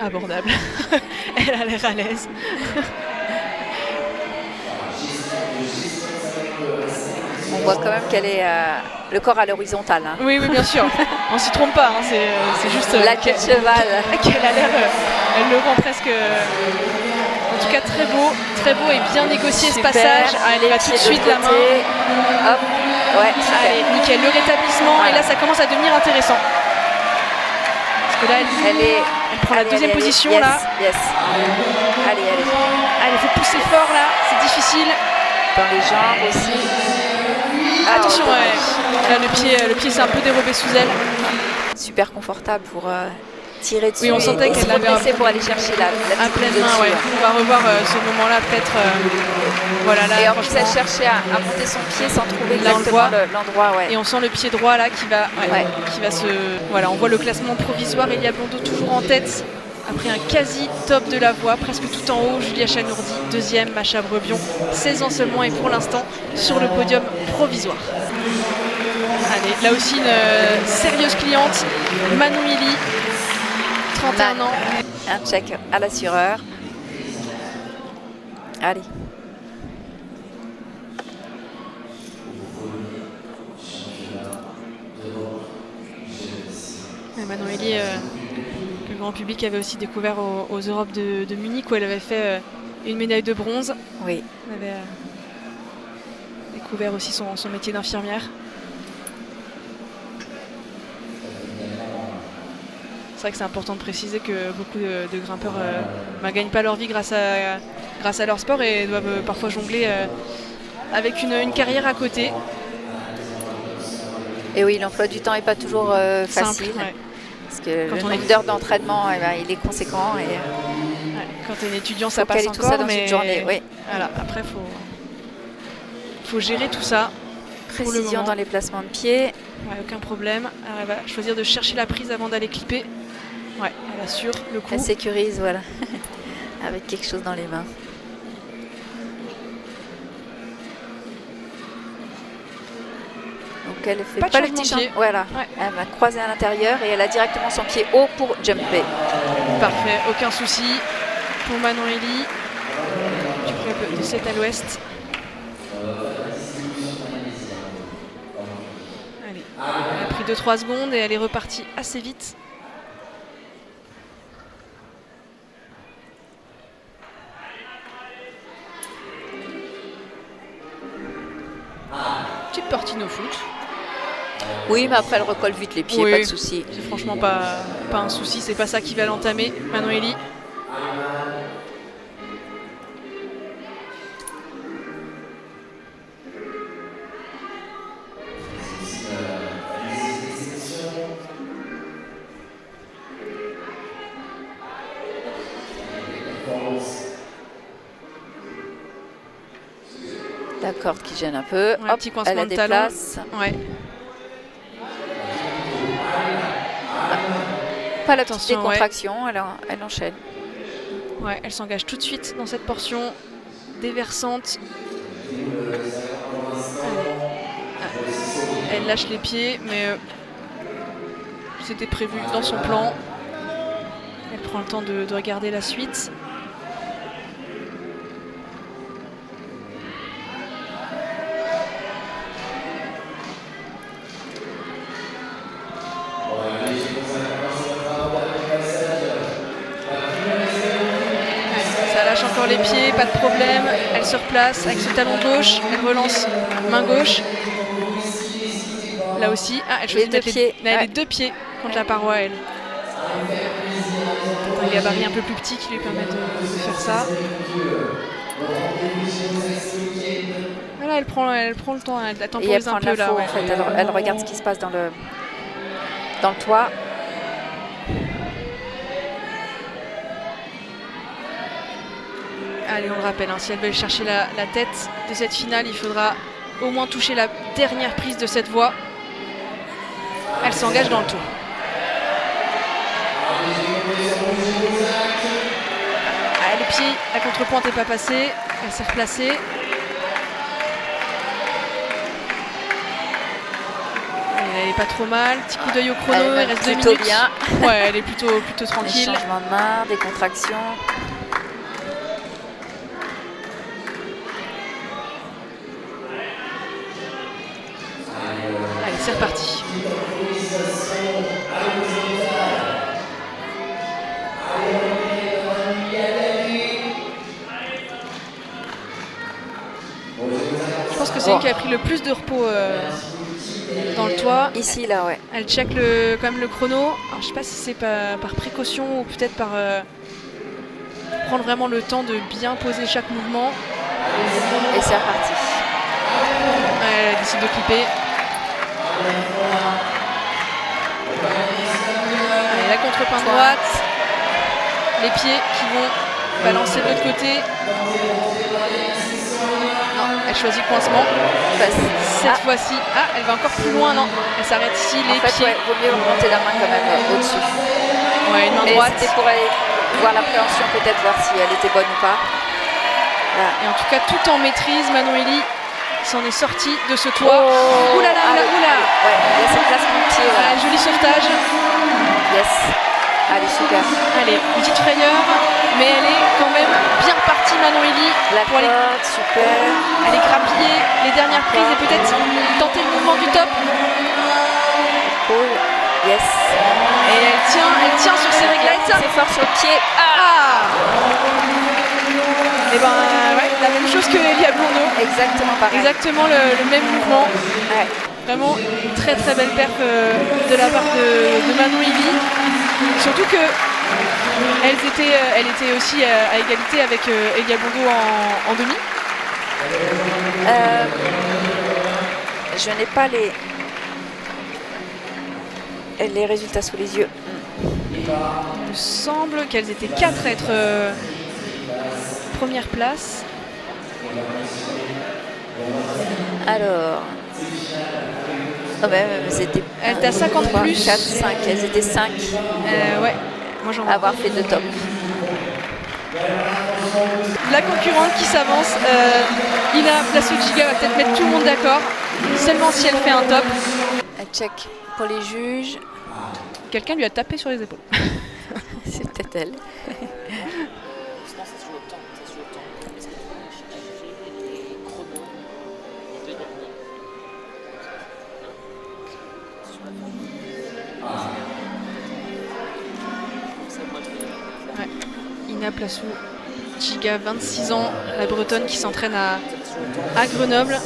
Speaker 1: abordable. Elle a l'air à l'aise.
Speaker 3: On voit quand même qu'elle est le corps à l'horizontale. Hein.
Speaker 1: Oui, bien sûr. On s'y trompe pas. C'est juste
Speaker 3: La queue de cheval.
Speaker 1: qu'elle a l'air. Elle le rend presque. En tout cas, très beau et bien négocié ce
Speaker 3: Super.
Speaker 1: passage. Elle va tout de suite la main.
Speaker 3: Hop, ouais, super.
Speaker 1: Allez, nickel, le rétablissement.
Speaker 3: Voilà.
Speaker 1: Et là, ça commence à devenir intéressant. Parce que là, elle prend la deuxième position.
Speaker 3: Yes,
Speaker 1: Là.
Speaker 3: yes. Allez.
Speaker 1: Allez, il faut pousser fort là. C'est difficile.
Speaker 3: Dans les jambes aussi.
Speaker 1: Attention,
Speaker 3: dommage.
Speaker 1: ouais. Là, le pied s'est un peu dérobé sous elle.
Speaker 3: Super confortable pour tirer dessus.
Speaker 1: Oui, on sentait
Speaker 3: et
Speaker 1: qu'elle
Speaker 3: se
Speaker 1: avait
Speaker 3: replacer pour aller chercher la
Speaker 1: À
Speaker 3: petite
Speaker 1: pleine
Speaker 3: prise
Speaker 1: main,
Speaker 3: dessus,
Speaker 1: ouais.
Speaker 3: hein.
Speaker 1: On va revoir ce moment-là peut-être. Voilà, là,
Speaker 3: Et en plus,
Speaker 1: franchement.
Speaker 3: elle cherchait à monter son pied sans trouver
Speaker 1: Là, on le
Speaker 3: exactement
Speaker 1: voit.
Speaker 3: l'endroit. Ouais.
Speaker 1: Et on sent le pied droit là qui va se. Voilà, on voit le classement provisoire. Elia Blondeau toujours en tête. Après un quasi top de la voie, presque tout en haut, Julia Chanourdi, deuxième, Macha Brebion, 16 ans seulement et pour l'instant sur le podium provisoire. Allez, là aussi une sérieuse cliente, Manon Illy, 31 ans.
Speaker 3: Un check à l'assureur. Allez.
Speaker 1: Et Manon Illy, que le grand public avait aussi découvert aux Europes de Munich où elle avait fait une médaille de bronze.
Speaker 3: Oui.
Speaker 1: On avait découvert aussi son métier d'infirmière. C'est vrai que c'est important de préciser que beaucoup de grimpeurs ne gagnent pas leur vie grâce à leur sport et doivent parfois jongler avec une carrière à côté.
Speaker 3: Et oui, l'emploi du temps n'est pas toujours facile.
Speaker 1: Simple, ouais.
Speaker 3: Parce que
Speaker 1: Quand
Speaker 3: le
Speaker 1: on
Speaker 3: nombre
Speaker 1: est-
Speaker 3: d'heures d'entraînement, il est conséquent. Et,
Speaker 1: Ouais, quand tu es étudiant, ça
Speaker 3: Faut
Speaker 1: passe
Speaker 3: caler tout
Speaker 1: encore,
Speaker 3: ça dans
Speaker 1: mais
Speaker 3: une journée, oui.
Speaker 1: voilà, après faut gérer tout ça. Pour le
Speaker 3: précision
Speaker 1: moment.
Speaker 3: dans les placements de pied.
Speaker 1: Ouais, aucun problème. Alors, elle va choisir de chercher la prise avant d'aller clipper. Ouais, elle assure le coup.
Speaker 3: Elle sécurise, voilà. Avec quelque chose dans les mains. Donc elle fait
Speaker 1: Pas de
Speaker 3: pas le
Speaker 1: changement
Speaker 3: petit
Speaker 1: de pied.
Speaker 3: champ. Voilà.
Speaker 1: Ouais.
Speaker 3: Elle va croiser à l'intérieur et elle a directement son pied haut pour jumper.
Speaker 1: Parfait, aucun souci pour Manon Illy. Du club de 7 à l'ouest. Allez, elle a pris 2-3 secondes et elle est repartie assez vite. Petite partie no foot.
Speaker 3: Oui, mais après elle recolle vite les pieds,
Speaker 1: Oui.
Speaker 3: pas de souci.
Speaker 1: C'est franchement pas un souci, c'est pas ça qui va l'entamer, Manon Illy.
Speaker 3: La corde qui gêne un peu.
Speaker 1: Ouais,
Speaker 3: Hop,
Speaker 1: petit coincement
Speaker 3: elle la
Speaker 1: de talon.
Speaker 3: déplace.
Speaker 1: Ouais.
Speaker 3: Pas la petite
Speaker 1: Attention, ouais.
Speaker 3: décontraction, elle enchaîne.
Speaker 1: Ouais, elle s'engage tout de suite dans cette portion déversante. Elle lâche les pieds, mais c'était prévu dans son plan. Elle prend le temps de regarder la suite. Ça lâche encore les pieds, pas de problème. Elle se replace avec ce talon gauche. Elle relance main gauche. Là aussi, elle choisit de mettre
Speaker 3: pieds.
Speaker 1: les 2 pieds contre la paroi, elle. Un gabarit un peu plus petit qui lui permet de faire ça. Voilà, elle prend le temps, elle temporise un peu là.
Speaker 3: En fait, elle regarde ce qui se passe dans le toit.
Speaker 1: Allez, on le rappelle, si elle veut chercher la tête de cette finale, il faudra au moins toucher la dernière prise de cette voie. Elle s'engage dans le tour. Le pied, la contrepointe n'est pas passée, elle s'est replacée. Elle est pas trop mal, petit coup d'œil au chrono, il reste 2 minutes.
Speaker 3: Bien.
Speaker 1: Ouais, elle est plutôt tranquille.
Speaker 3: Des changements de main, des contractions.
Speaker 1: Allez, c'est reparti. Je pense que c'est elle qui a pris le plus de repos dans le toit.
Speaker 3: Ici, là, ouais.
Speaker 1: Elle check quand même le chrono. Alors, je sais pas si c'est par précaution ou peut-être par prendre vraiment le temps de bien poser chaque mouvement.
Speaker 3: Et c'est reparti.
Speaker 1: Elle décide de clipper. Allez, la contrepointe droite. Les pieds qui vont balancer de l'autre côté. Non, elle choisit coincement. Cette fois-ci, elle va encore plus loin, non. Elle s'arrête ici, les pieds.
Speaker 3: Ouais, vaut mieux monter la main quand même au-dessus.
Speaker 1: Ouais, une main droite.
Speaker 3: C'était pour aller voir l'appréhension, peut-être voir si elle était bonne ou pas. Voilà.
Speaker 1: Et en tout cas, tout en maîtrise, Manon Elie s'en est sortie de ce toit. Oula là, oula.
Speaker 3: Ouais, il y a cette place pour le pied.
Speaker 1: Voilà, joli sauvetage.
Speaker 3: Yes. Allez, super.
Speaker 1: Allez, petite frayeur, mais elle est quand même bien partie, Manon Elie.
Speaker 3: La corde, super.
Speaker 1: Elle est grappillée, les dernières prises et peut-être tenter le mouvement du top.
Speaker 3: Cool. Yes.
Speaker 1: Et elle tient sur ses réglettes.
Speaker 3: C'est fort sur le pied.
Speaker 1: Et ben ouais, la même chose que Elia Blondeau.
Speaker 3: Exactement pareil.
Speaker 1: Exactement le même mouvement.
Speaker 3: Ouais.
Speaker 1: Vraiment très très belle perf de la part de Manon Elie. Surtout que elle était aussi à égalité avec Elia Blondeau en demi.
Speaker 3: Je n'ai pas les résultats sous les yeux.
Speaker 1: Il me semble qu'elles étaient 4 à être première place.
Speaker 3: Alors. Oh ben, c'était.
Speaker 1: Elle était à 50 plus.
Speaker 3: 4, 5. Elles étaient 5.
Speaker 1: Ouais. Moi j'en vois.
Speaker 3: Avoir fait 2 tops.
Speaker 1: La concurrente qui s'avance, Ina Plasso-Giga va peut-être mettre tout le monde d'accord. Seulement si elle fait un top.
Speaker 3: Elle check pour les juges.
Speaker 1: Quelqu'un lui a tapé sur les épaules.
Speaker 3: C'est peut-être elle.
Speaker 1: Ouais. Ina Plasso-Giga, 26 ans, la Bretonne qui s'entraîne à Grenoble.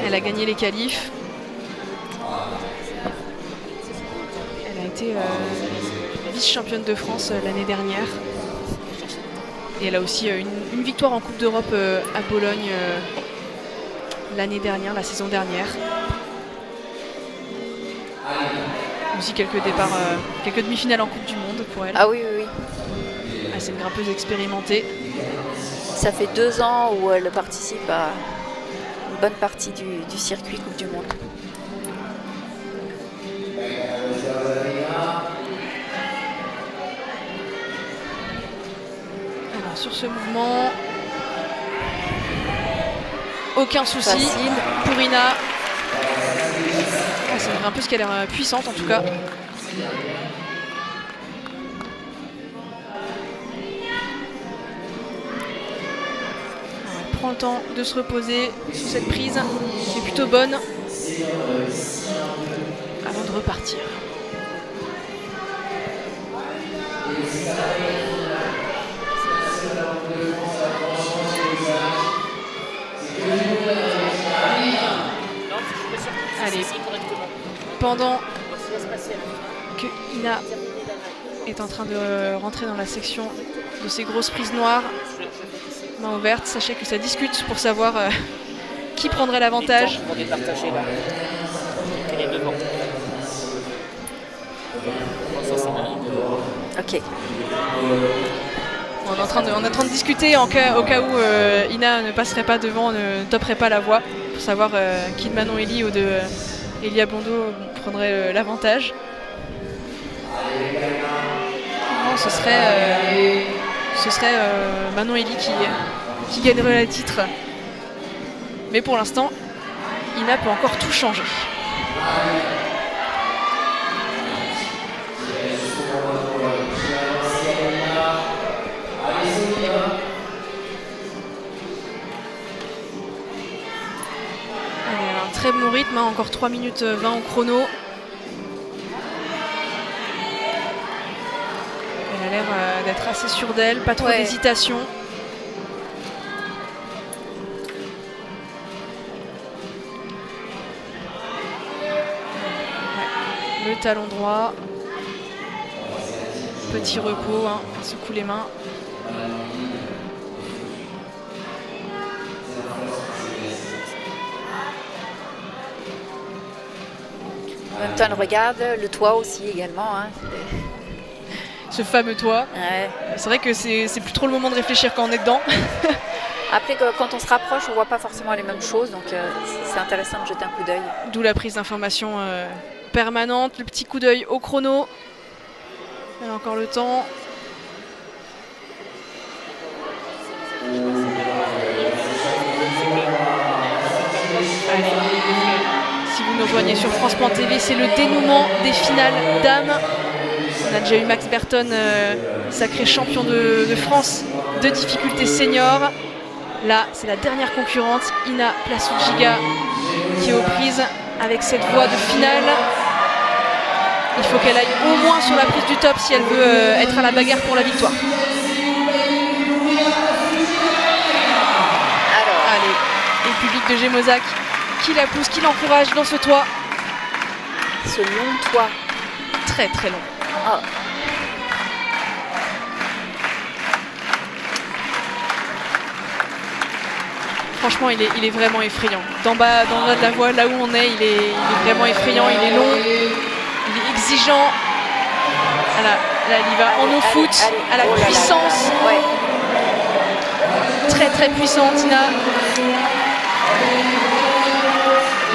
Speaker 1: Elle a gagné les qualifs. Elle a été vice-championne de France l'année dernière. Et elle a aussi une victoire en Coupe d'Europe à Bologne l'année dernière, la saison dernière. Aussi quelques départs, quelques demi-finales en Coupe du Monde pour elle.
Speaker 3: Ah oui, oui, oui.
Speaker 1: C'est une grimpeuse expérimentée.
Speaker 3: Ça fait 2 ans où elle participe à une bonne partie du circuit Coupe du Monde.
Speaker 1: Alors sur ce mouvement, aucun souci
Speaker 3: Facile.
Speaker 1: pour Ina. C'est une grimpeuse qui a l'air puissante en tout cas. Elle prend le temps de se reposer sur cette prise qui est plutôt bonne avant de repartir.
Speaker 7: Non, je suis pas sûr
Speaker 1: Allez,
Speaker 7: c'est correctement.
Speaker 1: pendant
Speaker 7: Ce qui va se passer là.
Speaker 1: que Ina est en train de rentrer dans la section de ces grosses prises noires, main ouverte, sachez que ça discute pour savoir qui prendrait l'avantage.
Speaker 7: Les temps vont départager là. Elle est devant. Ça, c'est mal.
Speaker 3: Ok.
Speaker 1: On est en train de discuter au cas où Ina ne passerait pas devant, ne topperait pas la voie, pour savoir qui de Manon Elie ou de Elia Blondeau prendrait l'avantage. Non, ce serait Manon Elie qui gagnerait le titre. Mais pour l'instant, Ina peut encore tout changer. Très bon rythme, hein, encore 3 minutes 20 au chrono. Elle a l'air d'être assez sûre d'elle, pas trop d'hésitation. Ouais. Le talon droit. Petit repos, hein, elle secoue les mains.
Speaker 3: En même temps, elle regarde le toit aussi également. Hein.
Speaker 1: Ce fameux toit.
Speaker 3: Ouais.
Speaker 1: C'est vrai que c'est plus trop le moment de réfléchir quand on est dedans.
Speaker 3: Après, quand on se rapproche, on voit pas forcément les mêmes choses, donc c'est intéressant de jeter un coup d'œil.
Speaker 1: D'où la prise d'information permanente, le petit coup d'œil au chrono. Elle a encore le temps. Allez. Si vous nous rejoignez sur France.tv, c'est le dénouement des finales dames. On a déjà eu Max Berton, sacré champion de France de difficulté senior. Là, c'est la dernière concurrente, Ina Plasudjiga, qui est aux prises avec cette voie de finale. Il faut qu'elle aille au moins sur la prise du top si elle veut être à la bagarre pour la victoire.
Speaker 3: Alors.
Speaker 1: Allez, et le public de Gémozac qui la pousse, qui l'encourage dans ce toit.
Speaker 3: Ce long toit.
Speaker 1: Très très long.
Speaker 3: Oh.
Speaker 1: Franchement, il est vraiment effrayant. D'en bas de la voie, là où on est, il est vraiment effrayant, il est long, il est exigeant. Voilà, là, il y va en no-foot, à la puissance.
Speaker 3: Ouais.
Speaker 1: Très très puissante, Ina.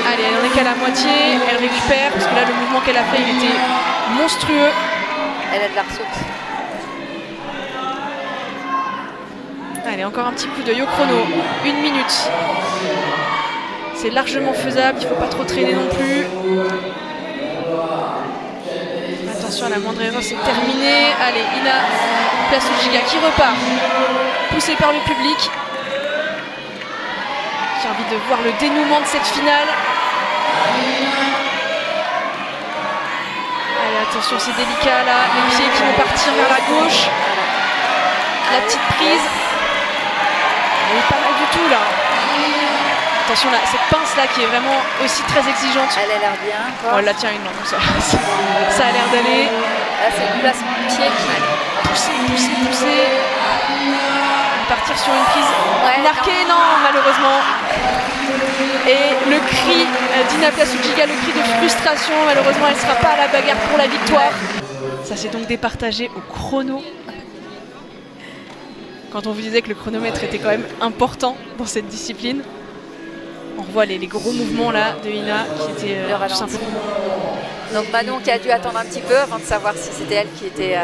Speaker 1: Allez, elle en est qu'à la moitié, elle récupère, parce que là, le mouvement qu'elle a fait, il était monstrueux.
Speaker 3: Elle a de la ressource.
Speaker 1: Allez, encore un petit coup d'œil au chrono. 1 minute. C'est largement faisable, il ne faut pas trop traîner non plus. Attention à la moindre erreur, c'est terminé. Allez, Ina Plasudjiga qui repart. Poussée par le public. J'ai envie de voir le dénouement de cette finale. Allez, attention, c'est délicat là. Les pieds qui vont partir vers la gauche. La petite prise. Elle est pas mal du tout là. Attention là, cette pince là qui est vraiment aussi très exigeante.
Speaker 3: Elle a l'air bien.
Speaker 1: Oh, elle la tient une main comme ça. Ça a l'air d'aller.
Speaker 3: Là, c'est le placement de pied qui
Speaker 1: Pousser. Partir sur une prise marquée, non, malheureusement. Et le cri d'Ina Plasudjiga, le cri de frustration, malheureusement elle ne sera pas à la bagarre pour la victoire. Ça s'est donc départagé au chrono. Quand on vous disait que le chronomètre était quand même important dans cette discipline, on revoit les gros mouvements là de Ina qui étaient tout simplement.
Speaker 3: Donc Manon qui a dû attendre un petit peu avant de savoir si c'était elle qui était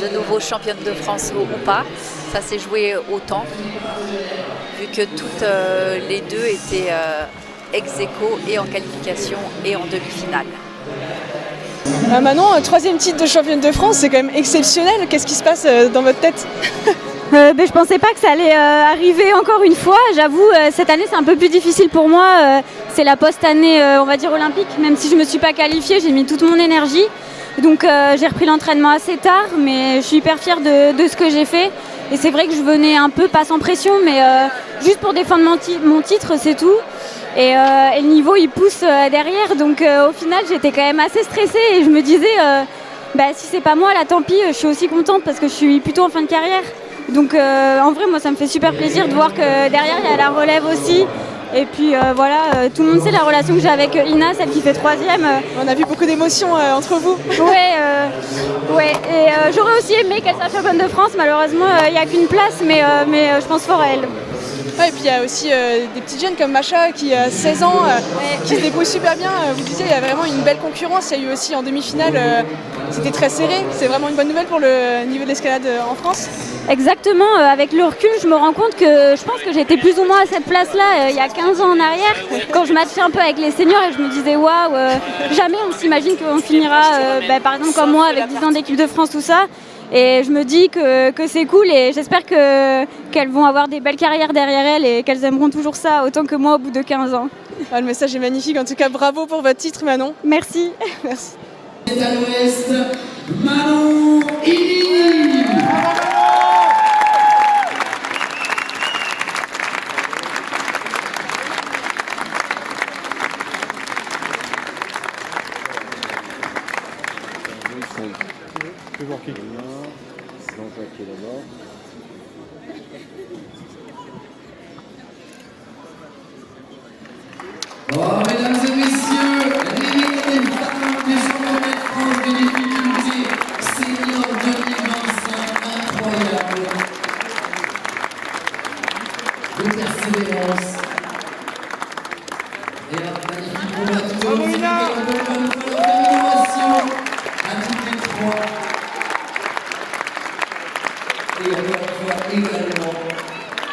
Speaker 3: de nouveau championne de France ou pas. Ça s'est joué au temps, vu que toutes les deux étaient ex aequo et en qualification et en demi-finale.
Speaker 5: Manon, 3e titre de championne de France, c'est quand même exceptionnel. Qu'est-ce qui se passe dans votre tête?
Speaker 9: Je pensais pas que ça allait arriver encore une fois. J'avoue, cette année c'est un peu plus difficile pour moi. C'est la post-année, on va dire olympique. Même si je me suis pas qualifiée, j'ai mis toute mon énergie. Donc j'ai repris l'entraînement assez tard, mais je suis hyper fière de ce que j'ai fait. Et c'est vrai que je venais un peu, pas sans pression, mais juste pour défendre mon titre, c'est tout. Et le niveau il pousse derrière, donc au final j'étais quand même assez stressée et je me disais si c'est pas moi là tant pis, je suis aussi contente parce que je suis plutôt en fin de carrière. Donc en vrai moi ça me fait super plaisir de voir que derrière il y a la relève aussi. Et puis tout le monde sait la relation que j'ai avec Ina, celle qui fait 3e.
Speaker 5: On a vu beaucoup d'émotions entre vous.
Speaker 9: Ouais. Et j'aurais aussi aimé qu'elle soit championne de France. Malheureusement, il n'y a qu'une place, mais je pense fort à elle.
Speaker 5: Ouais, et puis il y a aussi des petites jeunes comme Macha qui a 16 ans, qui se débrouille super bien. Vous disiez, il y a vraiment une belle concurrence. Il y a eu aussi en demi-finale, c'était très serré. C'est vraiment une bonne nouvelle pour le niveau de l'escalade en France.
Speaker 9: Exactement, avec le recul, je me rends compte que je pense que j'étais plus ou moins à cette place-là il y a 15 ans en arrière, quand je matchais un peu avec les seniors et je me disais waouh, jamais on s'imagine qu'on finira, par exemple comme moi, avec 10 ans d'équipe de France, tout ça. Et je me dis que c'est cool et j'espère qu'elles vont avoir des belles carrières derrière elles et qu'elles aimeront toujours ça autant que moi au bout de 15 ans.
Speaker 5: Ah, le message est magnifique, en tout cas bravo pour votre titre Manon.
Speaker 9: Merci.
Speaker 5: Merci.
Speaker 6: C'est à l'ouest, Manon Ili. Oh, mesdames et messieurs, les femmes du championnat de France de difficulté senior 2025, incroyable. De persévérance. Et un magnifique combat tout au long.